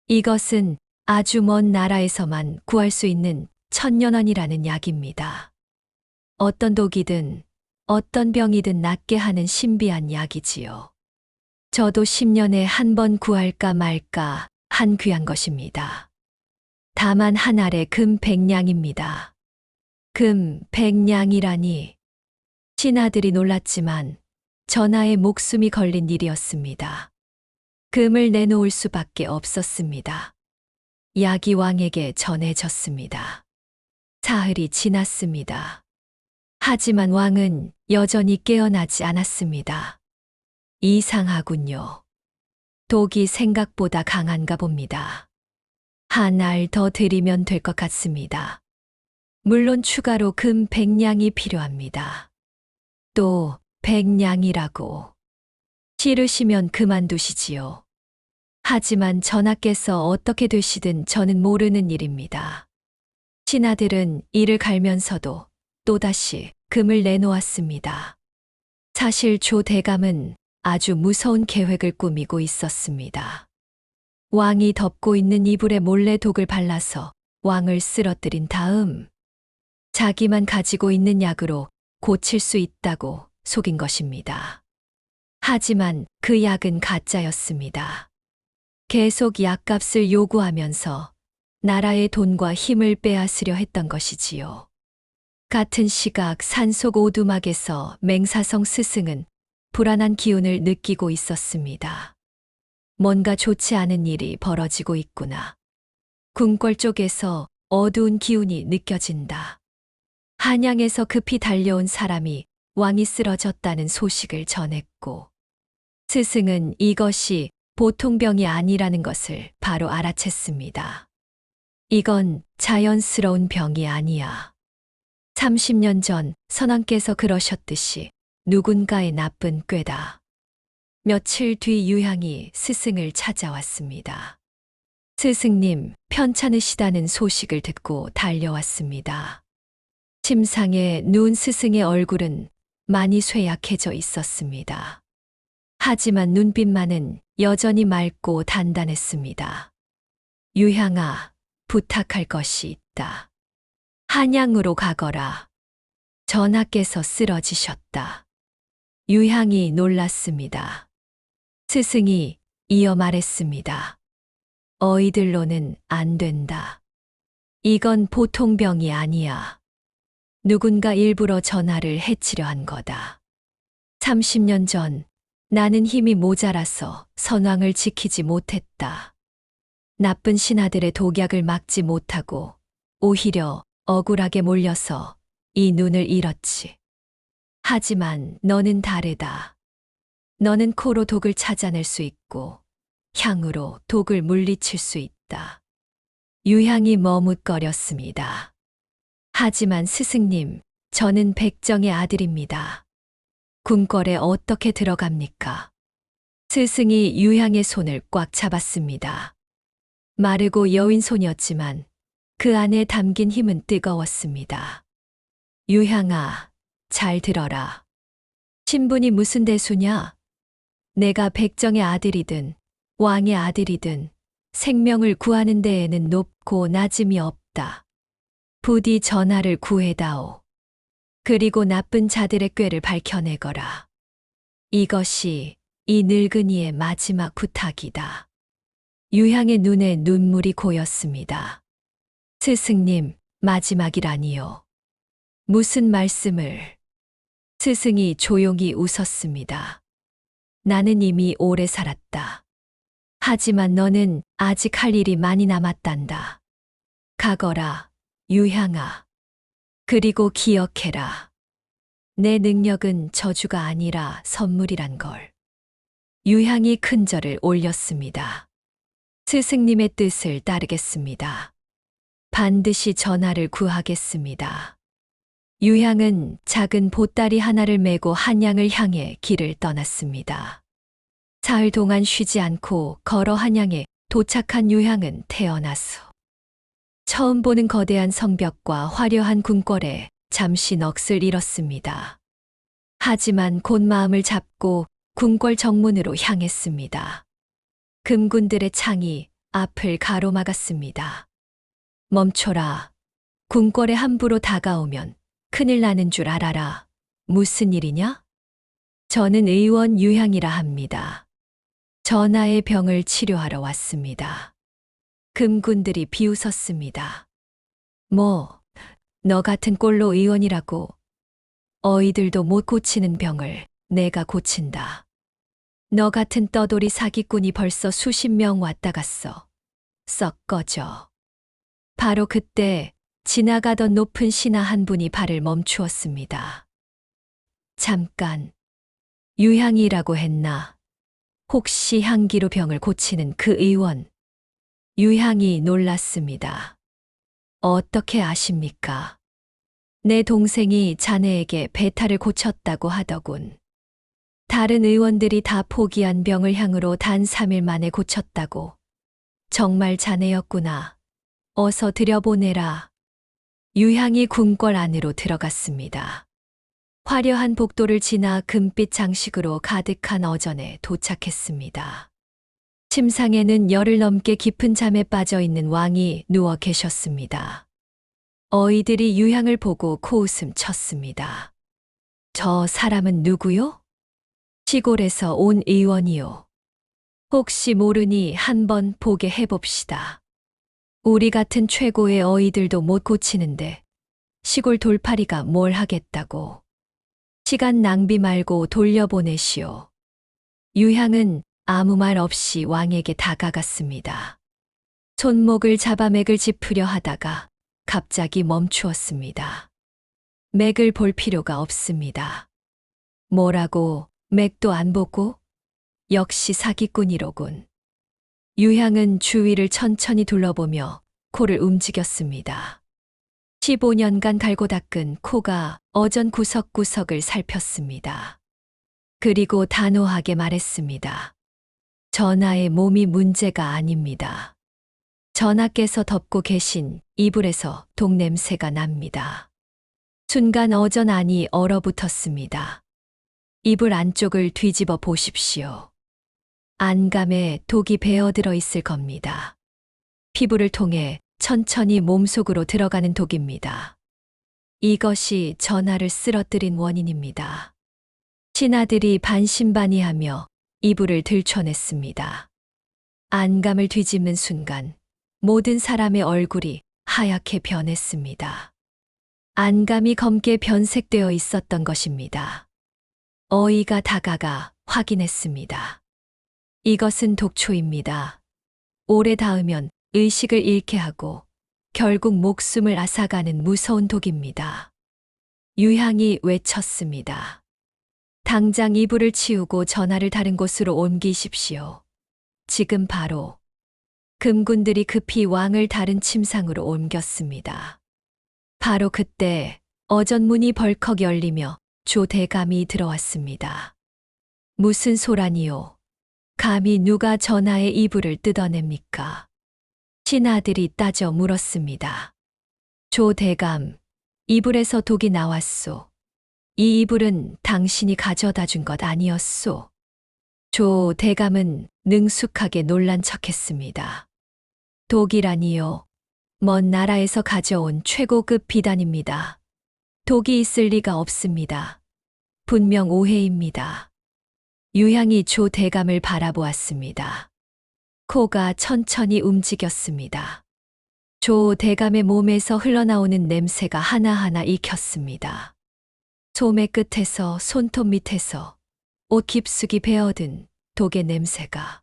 이것은 아주 먼 나라에서만 구할 수 있는 천년환이라는 약입니다. 어떤 독이든 어떤 병이든 낫게 하는 신비한 약이지요. 저도 10년에 한 번 구할까 말까 한 귀한 것입니다. 다만 한 알에 금 100냥입니다. 금 100냥이라니. 신하들이 놀랐지만 전하의 목숨이 걸린 일이었습니다. 금을 내놓을 수밖에 없었습니다. 약이 왕에게 전해졌습니다. 사흘이 지났습니다. 하지만 왕은 여전히 깨어나지 않았습니다. 이상하군요. 독이 생각보다 강한가 봅니다. 한 알 더 드리면 될 것 같습니다. 물론 추가로 금 100냥이 필요합니다. 또 100냥이라고. 싫으시면 그만두시지요. 하지만 전하께서 어떻게 되시든 저는 모르는 일입니다. 신하들은 이를 갈면서도 또다시 금을 내놓았습니다. 사실 조 대감은 아주 무서운 계획을 꾸미고 있었습니다. 왕이 덮고 있는 이불에 몰래 독을 발라서 왕을 쓰러뜨린 다음 자기만 가지고 있는 약으로 고칠 수 있다고 속인 것입니다. 하지만 그 약은 가짜였습니다. 계속 약값을 요구하면서 나라의 돈과 힘을 빼앗으려 했던 것이지요. 같은 시각 산속 오두막에서 맹사성 스승은 불안한 기운을 느끼고 있었습니다. 뭔가 좋지 않은 일이 벌어지고 있구나. 궁궐 쪽에서 어두운 기운이 느껴진다. 한양에서 급히 달려온 사람이 왕이 쓰러졌다는 소식을 전했고, 스승은 이것이 보통 병이 아니라는 것을 바로 알아챘습니다. 이건 자연스러운 병이 아니야. 30년 전 선왕께서 그러셨듯이 누군가의 나쁜 꾀다. 며칠 뒤 유향이 스승을 찾아왔습니다. 스승님, 편찮으시다는 소식을 듣고 달려왔습니다. 침상에 누운 스승의 얼굴은 많이 쇠약해져 있었습니다. 하지만 눈빛만은 여전히 맑고 단단했습니다. 유향아, 부탁할 것이 있다. 한양으로 가거라. 전하께서 쓰러지셨다. 유향이 놀랐습니다. 스승이 이어 말했습니다. 어이들로는 안 된다. 이건 보통 병이 아니야. 누군가 일부러 전하를 해치려 한 거다. 30년 전 나는 힘이 모자라서 선왕을 지키지 못했다. 나쁜 신하들의 독약을 막지 못하고 오히려 억울하게 몰려서 이 눈을 잃었지. 하지만 너는 다르다. 너는 코로 독을 찾아낼 수 있고 향으로 독을 물리칠 수 있다. 유향이 머뭇거렸습니다. 하지만 스승님, 저는 백정의 아들입니다. 궁궐에 어떻게 들어갑니까? 스승이 유향의 손을 꽉 잡았습니다. 마르고 여윈 손이었지만 그 안에 담긴 힘은 뜨거웠습니다. 유향아, 잘 들어라. 신분이 무슨 대수냐? 내가 백정의 아들이든 왕의 아들이든 생명을 구하는 데에는 높고 낮음이 없다. 부디 전하를 구해다오. 그리고 나쁜 자들의 꾀를 밝혀내거라. 이것이 이 늙은이의 마지막 부탁이다. 유향의 눈에 눈물이 고였습니다. 스승님, 마지막이라니요. 무슨 말씀을? 스승이 조용히 웃었습니다. 나는 이미 오래 살았다. 하지만 너는 아직 할 일이 많이 남았단다. 가거라, 유향아. 그리고 기억해라. 내 능력은 저주가 아니라 선물이란 걸. 유향이 큰절을 올렸습니다. 스승님의 뜻을 따르겠습니다. 반드시 전하를 구하겠습니다. 유향은 작은 보따리 하나를 메고 한양을 향해 길을 떠났습니다. 사흘 동안 쉬지 않고 걸어 한양에 도착한 유향은 태어나서 처음 보는 거대한 성벽과 화려한 궁궐에 잠시 넋을 잃었습니다. 하지만 곧 마음을 잡고 궁궐 정문으로 향했습니다. 금군들의 창이 앞을 가로막았습니다. 멈춰라. 궁궐에 함부로 다가오면 큰일 나는 줄 알아라. 무슨 일이냐? 저는 의원 유향이라 합니다. 전하의 병을 치료하러 왔습니다. 금군들이 비웃었습니다. 너 같은 꼴로 의원이라고. 어이들도 못 고치는 병을 내가 고친다. 너 같은 떠돌이 사기꾼이 벌써 수십 명 왔다 갔어. 썩 꺼져. 바로 그때 지나가던 높은 신하 한 분이 발을 멈추었습니다. 잠깐, 유향이라고 했나? 혹시 향기로 병을 고치는 그 의원? 유향이 놀랐습니다. 어떻게 아십니까? 내 동생이 자네에게 배탈을 고쳤다고 하더군. 다른 의원들이 다 포기한 병을 향으로 단 3일 만에 고쳤다고. 정말 자네였구나. 어서 들여보내라. 유향이 궁궐 안으로 들어갔습니다. 화려한 복도를 지나 금빛 장식으로 가득한 어전에 도착했습니다. 침상에는 열흘 넘게 깊은 잠에 빠져 있는 왕이 누워 계셨습니다. 어이들이 유향을 보고 코웃음 쳤습니다. 저 사람은 누구요? 시골에서 온 의원이요. 혹시 모르니 한번 보게 해봅시다. 우리 같은 최고의 어이들도 못 고치는데 시골 돌팔이가 뭘 하겠다고. 시간 낭비 말고 돌려보내시오. 유향은 아무 말 없이 왕에게 다가갔습니다. 손목을 잡아 맥을 짚으려 하다가 갑자기 멈추었습니다. 맥을 볼 필요가 없습니다. 뭐라고 맥도 안 보고? 역시 사기꾼이로군. 유향은 주위를 천천히 둘러보며 코를 움직였습니다. 15년간 갈고 닦은 코가 어전 구석구석을 살폈습니다. 그리고 단호하게 말했습니다. 전하의 몸이 문제가 아닙니다. 전하께서 덮고 계신 이불에서 독냄새가 납니다. 순간 어전 안이 얼어붙었습니다. 이불 안쪽을 뒤집어 보십시오. 안감에 독이 배어들어 있을 겁니다. 피부를 통해 천천히 몸속으로 들어가는 독입니다. 이것이 전하를 쓰러뜨린 원인입니다. 신하들이 반신반의하며 이불을 들춰냈습니다. 안감을 뒤집는 순간 모든 사람의 얼굴이 하얗게 변했습니다. 안감이 검게 변색되어 있었던 것입니다. 어이가 다가가 확인했습니다. 이것은 독초입니다. 오래 닿으면 의식을 잃게 하고 결국 목숨을 앗아가는 무서운 독입니다. 유향이 외쳤습니다. 당장 이불을 치우고 전하를 다른 곳으로 옮기십시오. 지금 바로. 금군들이 급히 왕을 다른 침상으로 옮겼습니다. 바로 그때 어전문이 벌컥 열리며 조 대감이 들어왔습니다. 무슨 소란이요? 감히 누가 전하의 이불을 뜯어냅니까? 신하들이 따져 물었습니다. 조 대감, 이불에서 독이 나왔소. 이 이불은 당신이 가져다 준 것 아니었소. 조 대감은 능숙하게 놀란 척했습니다. 독이라니요. 먼 나라에서 가져온 최고급 비단입니다. 독이 있을 리가 없습니다. 분명 오해입니다. 유향이 조 대감을 바라보았습니다. 코가 천천히 움직였습니다. 조 대감의 몸에서 흘러나오는 냄새가 하나하나 익혔습니다. 소매 끝에서 손톱 밑에서 옷 깊숙이 배어든 독의 냄새가.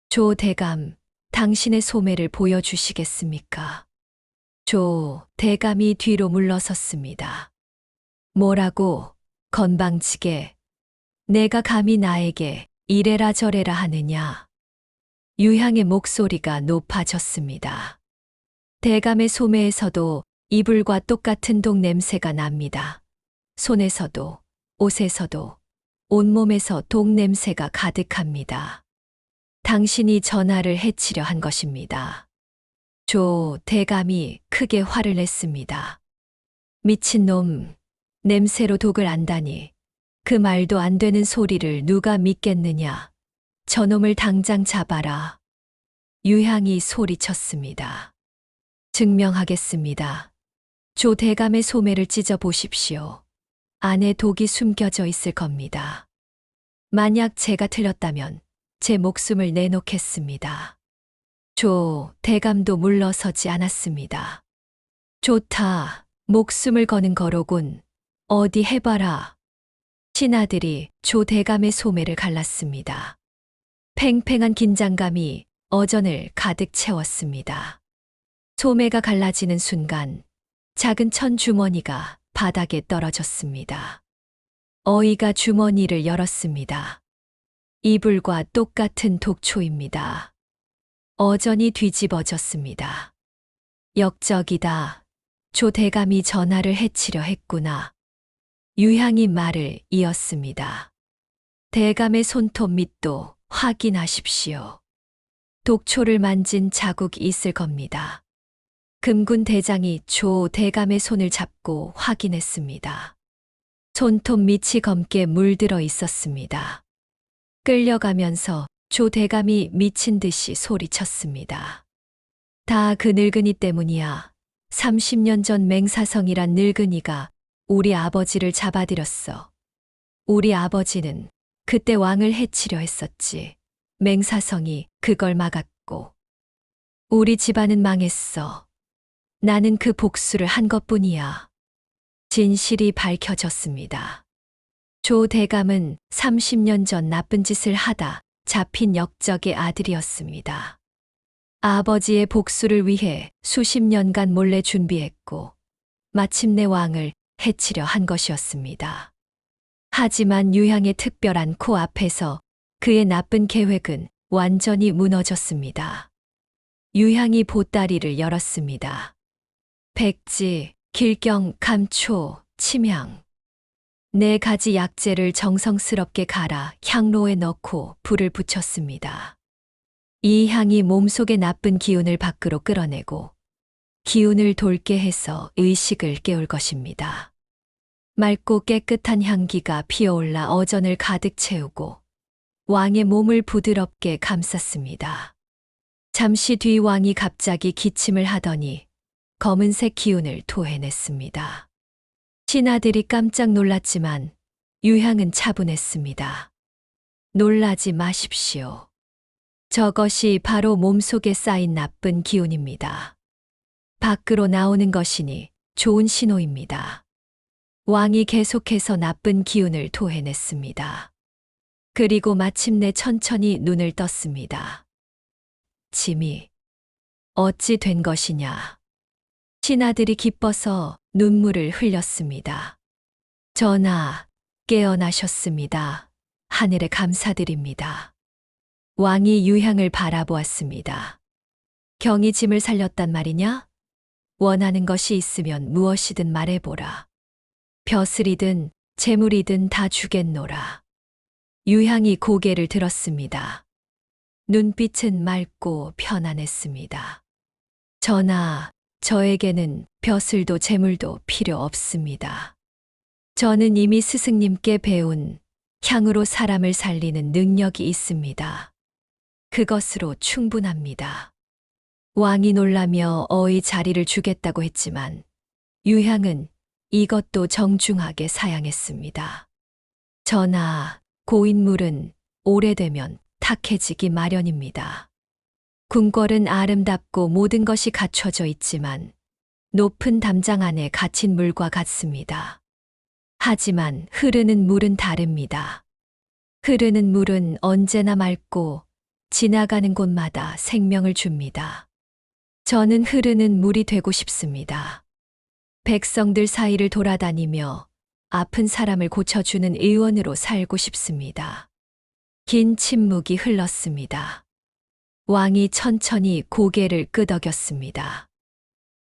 조 대감, 당신의 소매를 보여주시겠습니까? 조 대감이 뒤로 물러섰습니다. 뭐라고, 건방지게. 내가 감히 나에게 이래라 저래라 하느냐. 유향의 목소리가 높아졌습니다. 대감의 소매에서도 이불과 똑같은 독 냄새가 납니다. 손에서도, 옷에서도, 온몸에서 독 냄새가 가득합니다. 당신이 전하를 해치려 한 것입니다. 조 대감이 크게 화를 냈습니다. 미친놈, 냄새로 독을 안다니. 그 말도 안 되는 소리를 누가 믿겠느냐. 저놈을 당장 잡아라. 유향이 소리쳤습니다. 증명하겠습니다. 조 대감의 소매를 찢어 보십시오. 안에 독이 숨겨져 있을 겁니다. 만약 제가 틀렸다면 제 목숨을 내놓겠습니다. 조 대감도 물러서지 않았습니다. 좋다. 목숨을 거는 거로군. 어디 해봐라. 신하들이 조 대감의 소매를 갈랐습니다. 팽팽한 긴장감이 어전을 가득 채웠습니다. 소매가 갈라지는 순간 작은 천 주머니가 바닥에 떨어졌습니다. 어이가 주머니를 열었습니다. 이불과 똑같은 독초입니다. 어전이 뒤집어졌습니다. 역적이다. 조 대감이 전하를 해치려 했구나. 유향이 말을 이었습니다. 대감의 손톱 밑도 확인하십시오. 독초를 만진 자국이 있을 겁니다. 금군 대장이 조 대감의 손을 잡고 확인했습니다. 손톱 밑이 검게 물들어 있었습니다. 끌려가면서 조 대감이 미친 듯이 소리쳤습니다. 다 그 늙은이 때문이야. 30년 전 맹사성이란 늙은이가 우리 아버지를 잡아들였어. 우리 아버지는 그때 왕을 해치려 했었지. 맹사성이 그걸 막았고. 우리 집안은 망했어. 나는 그 복수를 한 것뿐이야. 진실이 밝혀졌습니다. 조 대감은 30년 전 나쁜 짓을 하다 잡힌 역적의 아들이었습니다. 아버지의 복수를 위해 수십 년간 몰래 준비했고 마침내 왕을 해치려 한 것이었습니다. 하지만 유향의 특별한 코 앞에서 그의 나쁜 계획은 완전히 무너졌습니다. 유향이 보따리를 열었습니다. 백지, 길경, 감초, 침향. 4가지 약재를 정성스럽게 갈아 향로에 넣고 불을 붙였습니다. 이 향이 몸속의 나쁜 기운을 밖으로 끌어내고 기운을 돌게 해서 의식을 깨울 것입니다. 맑고 깨끗한 향기가 피어올라 어전을 가득 채우고 왕의 몸을 부드럽게 감쌌습니다. 잠시 뒤 왕이 갑자기 기침을 하더니 검은색 기운을 토해냈습니다. 신하들이 깜짝 놀랐지만 유향은 차분했습니다. 놀라지 마십시오. 저것이 바로 몸속에 쌓인 나쁜 기운입니다. 밖으로 나오는 것이니 좋은 신호입니다. 왕이 계속해서 나쁜 기운을 토해냈습니다. 그리고 마침내 천천히 눈을 떴습니다. 짐이 어찌 된 것이냐. 신하들이 기뻐서 눈물을 흘렸습니다. 전하, 깨어나셨습니다. 하늘에 감사드립니다. 왕이 유향을 바라보았습니다. 경이 짐을 살렸단 말이냐? 원하는 것이 있으면 무엇이든 말해보라. 벼슬이든 재물이든 다 주겠노라. 유향이 고개를 들었습니다. 눈빛은 맑고 편안했습니다. 전하, 저에게는 벼슬도 재물도 필요 없습니다. 저는 이미 스승님께 배운 향으로 사람을 살리는 능력이 있습니다. 그것으로 충분합니다. 왕이 놀라며 어의 자리를 주겠다고 했지만 유향은 이것도 정중하게 사양했습니다. 전하, 고인물은 오래되면 탁해지기 마련입니다. 궁궐은 아름답고 모든 것이 갖춰져 있지만 높은 담장 안에 갇힌 물과 같습니다. 하지만 흐르는 물은 다릅니다. 흐르는 물은 언제나 맑고 지나가는 곳마다 생명을 줍니다. 저는 흐르는 물이 되고 싶습니다. 백성들 사이를 돌아다니며 아픈 사람을 고쳐주는 의원으로 살고 싶습니다. 긴 침묵이 흘렀습니다. 왕이 천천히 고개를 끄덕였습니다.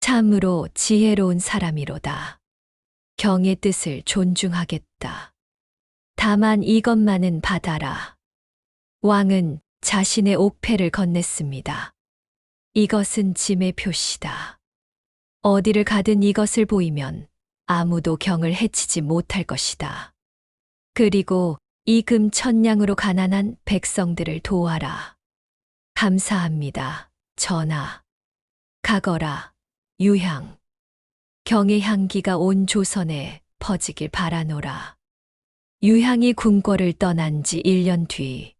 참으로 지혜로운 사람이로다. 경의 뜻을 존중하겠다. 다만 이것만은 받아라. 왕은 자신의 옥패를 건넸습니다. 이것은 짐의 표시다. 어디를 가든 이것을 보이면 아무도 경을 해치지 못할 것이다. 그리고 이 금 천냥으로 가난한 백성들을 도와라. 감사합니다, 전하. 가거라, 유향. 경의 향기가 온 조선에 퍼지길 바라노라. 유향이 궁궐을 떠난 지 1년 뒤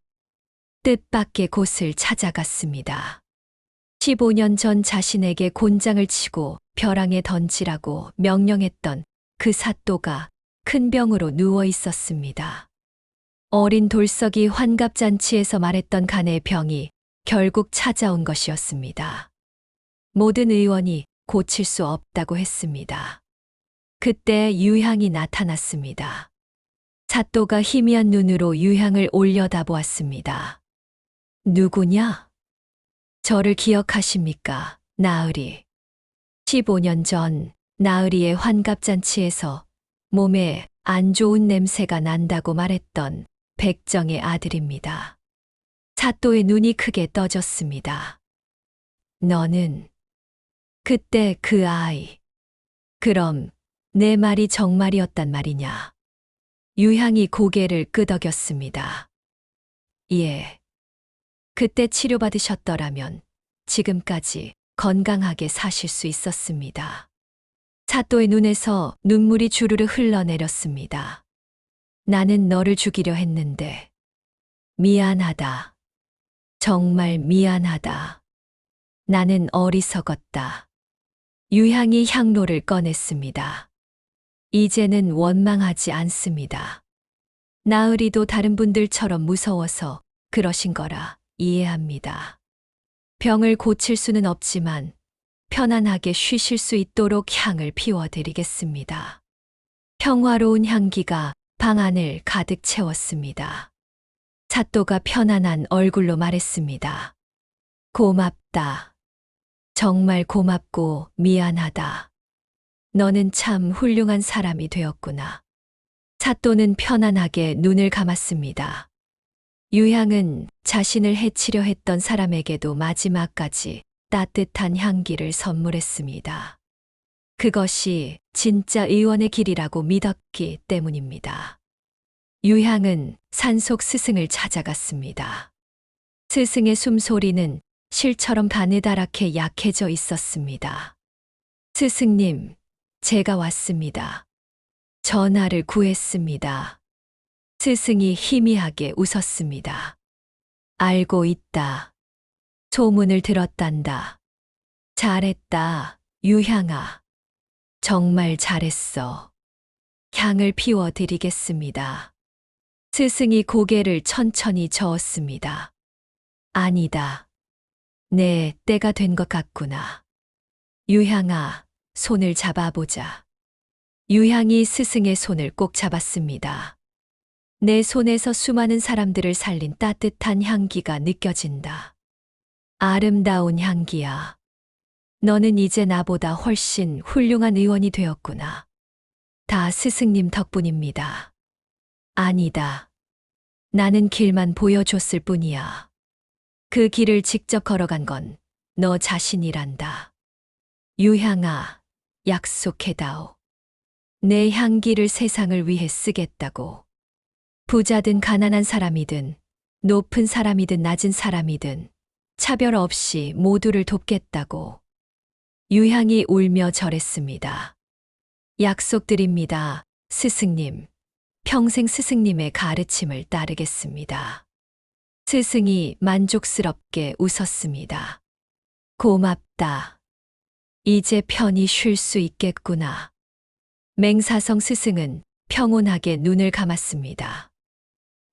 뜻밖의 곳을 찾아갔습니다. 15년 전 자신에게 곤장을 치고 벼랑에 던지라고 명령했던 그 사또가 큰 병으로 누워 있었습니다. 어린 돌석이 환갑잔치에서 말했던 간의 병이 결국 찾아온 것이었습니다. 모든 의원이 고칠 수 없다고 했습니다. 그때 유향이 나타났습니다. 사또가 희미한 눈으로 유향을 올려다보았습니다. 누구냐? 저를 기억하십니까, 나으리? 15년 전 나으리의 환갑잔치에서 몸에 안 좋은 냄새가 난다고 말했던 백정의 아들입니다. 사또의 눈이 크게 떠졌습니다. 너는 그때 그 아이. 그럼 내 말이 정말이었단 말이냐? 유향이 고개를 끄덕였습니다. 예. 그때 치료받으셨더라면 지금까지 건강하게 사실 수 있었습니다. 사또의 눈에서 눈물이 주르르 흘러내렸습니다. 나는 너를 죽이려 했는데 미안하다. 정말 미안하다. 나는 어리석었다. 유향이 향로를 꺼냈습니다. 이제는 원망하지 않습니다. 나으리도 다른 분들처럼 무서워서 그러신 거라 이해합니다. 병을 고칠 수는 없지만 편안하게 쉬실 수 있도록 향을 피워드리겠습니다. 평화로운 향기가 방 안을 가득 채웠습니다. 사또가 편안한 얼굴로 말했습니다. 고맙다. 정말 고맙고 미안하다. 너는 참 훌륭한 사람이 되었구나. 사또는 편안하게 눈을 감았습니다. 유향은 자신을 해치려 했던 사람에게도 마지막까지 따뜻한 향기를 선물했습니다. 그것이 진짜 의원의 길이라고 믿었기 때문입니다. 유향은 산속 스승을 찾아갔습니다. 스승의 숨소리는 실처럼 가느다랗게 약해져 있었습니다. 스승님, 제가 왔습니다. 전하를 구했습니다. 스승이 희미하게 웃었습니다. 알고 있다. 소문을 들었단다. 잘했다, 유향아. 정말 잘했어. 향을 피워드리겠습니다. 스승이 고개를 천천히 저었습니다. 아니다. 네, 때가 된 것 같구나. 유향아, 손을 잡아보자. 유향이 스승의 손을 꼭 잡았습니다. 내 손에서 수많은 사람들을 살린 따뜻한 향기가 느껴진다. 아름다운 향기야. 너는 이제 나보다 훨씬 훌륭한 의원이 되었구나. 다 스승님 덕분입니다. 아니다. 나는 길만 보여줬을 뿐이야. 그 길을 직접 걸어간 건 너 자신이란다. 유향아, 약속해다오. 내 향기를 세상을 위해 쓰겠다고. 부자든 가난한 사람이든 높은 사람이든 낮은 사람이든 차별 없이 모두를 돕겠다고. 유향이 울며 절했습니다. 약속드립니다, 스승님. 평생 스승님의 가르침을 따르겠습니다. 스승이 만족스럽게 웃었습니다. 고맙다. 이제 편히 쉴 수 있겠구나. 맹사성 스승은 평온하게 눈을 감았습니다.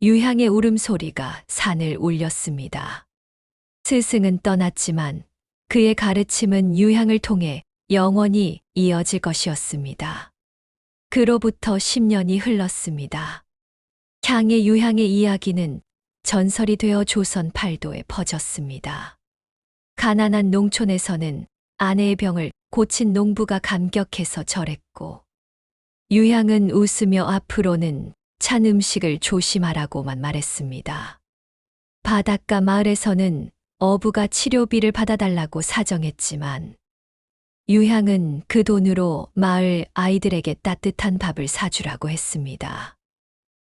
유향의 울음소리가 산을 울렸습니다. 스승은 떠났지만 그의 가르침은 유향을 통해 영원히 이어질 것이었습니다. 그로부터 10년이 흘렀습니다. 향의 유향의 이야기는 전설이 되어 조선 팔도에 퍼졌습니다. 가난한 농촌에서는 아내의 병을 고친 농부가 감격해서 절했고, 유향은 웃으며 앞으로는 찬 음식을 조심하라고만 말했습니다. 바닷가 마을에서는 어부가 치료비를 받아달라고 사정했지만 유향은 그 돈으로 마을 아이들에게 따뜻한 밥을 사주라고 했습니다.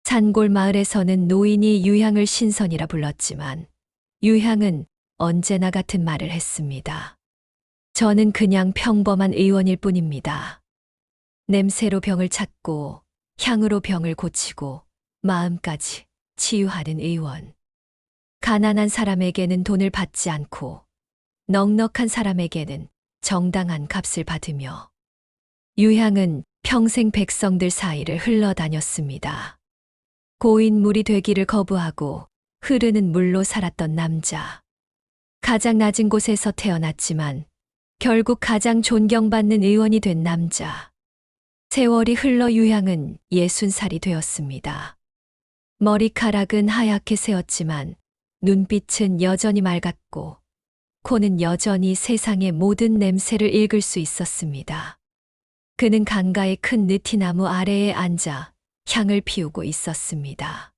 산골 마을에서는 노인이 유향을 신선이라 불렀지만 유향은 언제나 같은 말을 했습니다. 저는 그냥 평범한 의원일 뿐입니다. 냄새로 병을 찾고 향으로 병을 고치고 마음까지 치유하는 의원. 가난한 사람에게는 돈을 받지 않고 넉넉한 사람에게는 정당한 값을 받으며 유향은 평생 백성들 사이를 흘러다녔습니다. 고인물이 되기를 거부하고 흐르는 물로 살았던 남자. 가장 낮은 곳에서 태어났지만 결국 가장 존경받는 의원이 된 남자. 세월이 흘러 유향은 60살이 되었습니다. 머리카락은 하얗게 새었지만 눈빛은 여전히 맑았고 코는 여전히 세상의 모든 냄새를 읽을 수 있었습니다. 그는 강가의 큰 느티나무 아래에 앉아 향을 피우고 있었습니다.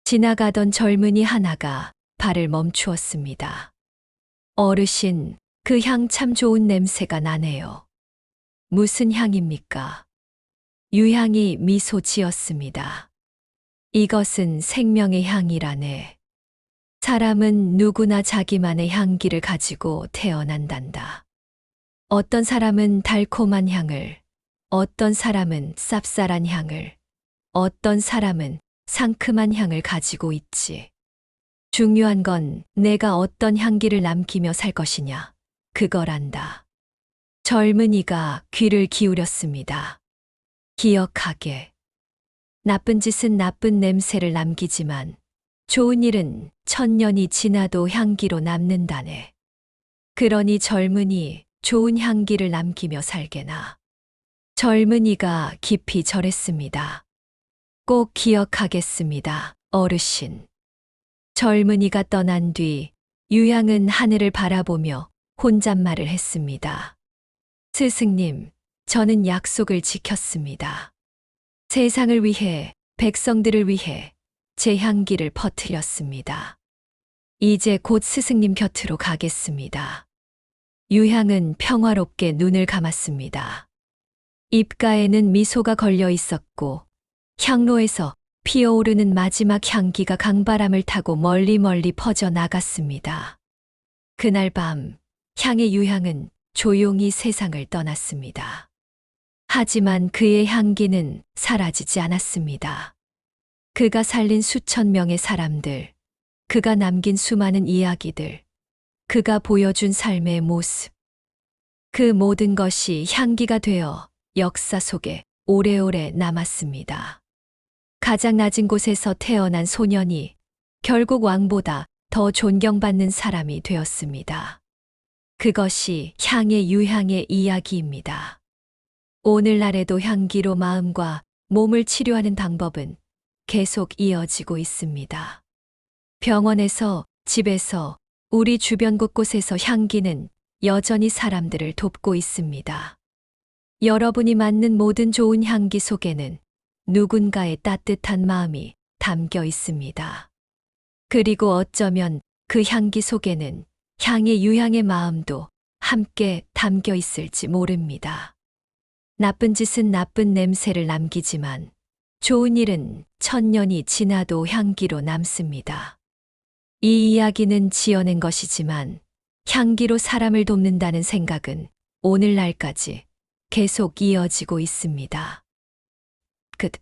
지나가던 젊은이 하나가 발을 멈추었습니다. 어르신, 그 향 참 좋은 냄새가 나네요. 무슨 향입니까? 유향이 미소 지었습니다. 이것은 생명의 향이라네. 사람은 누구나 자기만의 향기를 가지고 태어난단다. 어떤 사람은 달콤한 향을, 어떤 사람은 쌉쌀한 향을, 어떤 사람은 상큼한 향을 가지고 있지. 중요한 건 내가 어떤 향기를 남기며 살 것이냐, 그거란다. 젊은이가 귀를 기울였습니다. 기억하게. 나쁜 짓은 나쁜 냄새를 남기지만 좋은 일은 1000년이 지나도 향기로 남는다네. 그러니 젊은이 좋은 향기를 남기며 살게나. 젊은이가 깊이 절했습니다. 꼭 기억하겠습니다, 어르신. 젊은이가 떠난 뒤 유향은 하늘을 바라보며 혼잣말을 했습니다. 스승님, 저는 약속을 지켰습니다. 세상을 위해, 백성들을 위해 제 향기를 퍼뜨렸습니다. 이제 곧 스승님 곁으로 가겠습니다. 유향은 평화롭게 눈을 감았습니다. 입가에는 미소가 걸려 있었고 향로에서 피어오르는 마지막 향기가 강바람을 타고 멀리 퍼져 나갔습니다. 그날 밤 향의 유향은 조용히 세상을 떠났습니다. 하지만 그의 향기는 사라지지 않았습니다. 그가 살린 수천 명의 사람들, 그가 남긴 수많은 이야기들, 그가 보여준 삶의 모습. 그 모든 것이 향기가 되어 역사 속에 오래오래 남았습니다. 가장 낮은 곳에서 태어난 소년이 결국 왕보다 더 존경받는 사람이 되었습니다. 그것이 향의 유향의 이야기입니다. 오늘날에도 향기로 마음과 몸을 치료하는 방법은 계속 이어지고 있습니다. 병원에서, 집에서, 우리 주변 곳곳에서 향기는 여전히 사람들을 돕고 있습니다. 여러분이 맡는 모든 좋은 향기 속에는 누군가의 따뜻한 마음이 담겨 있습니다. 그리고 어쩌면 그 향기 속에는 향의 유향의 마음도 함께 담겨 있을지 모릅니다. 나쁜 짓은 나쁜 냄새를 남기지만 좋은 일은 1000년이 지나도 향기로 남습니다. 이 이야기는 지어낸 것이지만 향기로 사람을 돕는다는 생각은 오늘날까지 계속 이어지고 있습니다. 끝.